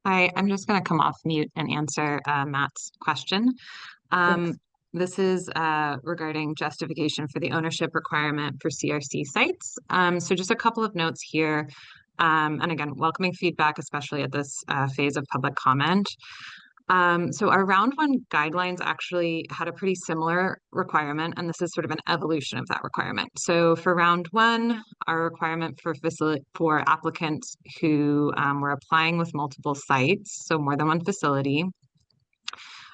Hi, I'm just going to come off mute and answer Matt's question. Thanks. This is regarding justification for the ownership requirement for CRC sites. So just a couple of notes here. And again, welcoming feedback, especially at this phase of public comment. So our round one guidelines actually had a pretty similar requirement, and this is sort of an evolution of that requirement. So for round one, our requirement for applicants who were applying with multiple sites, so more than one facility,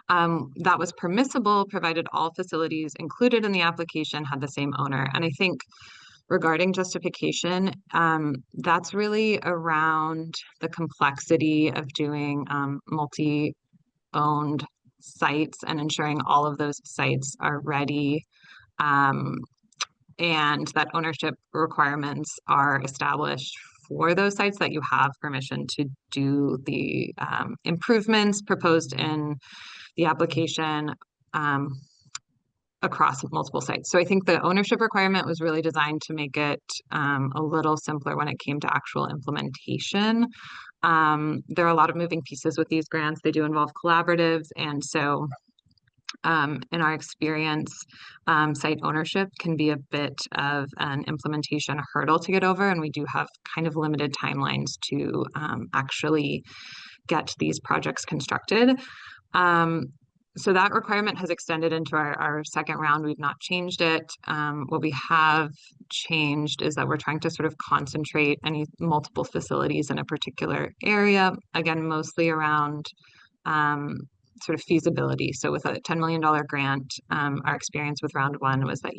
that was permissible provided all facilities included in the application had the same owner. And I think regarding justification, that's really around the complexity of doing multi-owned sites and ensuring all of those sites are ready, and that ownership requirements are established for those sites that you have permission to do the improvements proposed in the application across multiple sites. So I think the ownership requirement was really designed to make it a little simpler when it came to actual implementation. There are a lot of moving pieces with these grants. They do involve collaboratives, and so in our experience, site ownership can be a bit of an implementation hurdle to get over, and we do have kind of limited timelines to actually get these projects constructed. So that requirement has extended into our second round. We've not changed it. What we have changed is that we're trying to sort of concentrate any multiple facilities in a particular area, again, mostly around sort of feasibility. So with a $10 million grant, our experience with round one was that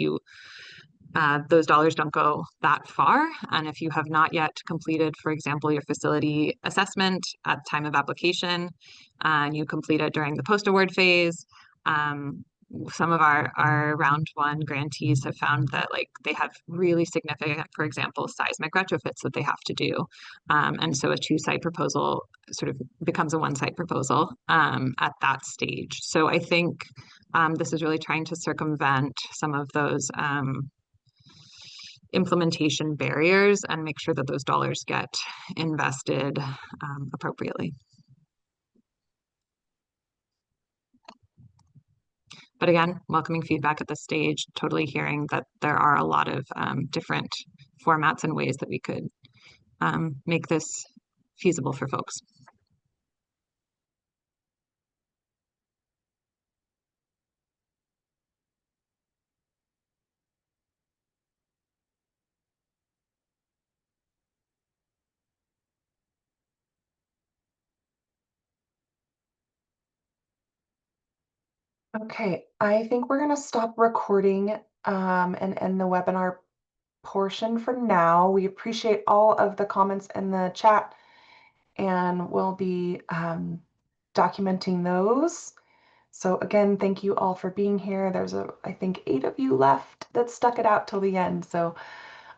those dollars don't go that far. And if you have not yet completed, for example, your facility assessment at the time of application, and you complete it during the post-award phase, some of our round one grantees have found that like they have really significant, for example, seismic retrofits that they have to do. And so a two-site proposal sort of becomes a one-site proposal at that stage. So I think this is really trying to circumvent some of those implementation barriers and make sure that those dollars get invested appropriately. But again, welcoming feedback at this stage, totally hearing that there are a lot of different formats and ways that we could make this feasible for folks. Okay, I think we're going to stop recording and end the webinar portion for now. We appreciate all of the comments in the chat, and we'll be documenting those. So again, thank you all for being here. There's I think 8 of you left that stuck it out till the end. So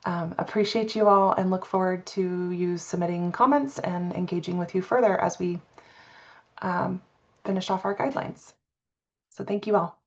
appreciate you all and look forward to you submitting comments and engaging with you further as we finish off our guidelines. So thank you all.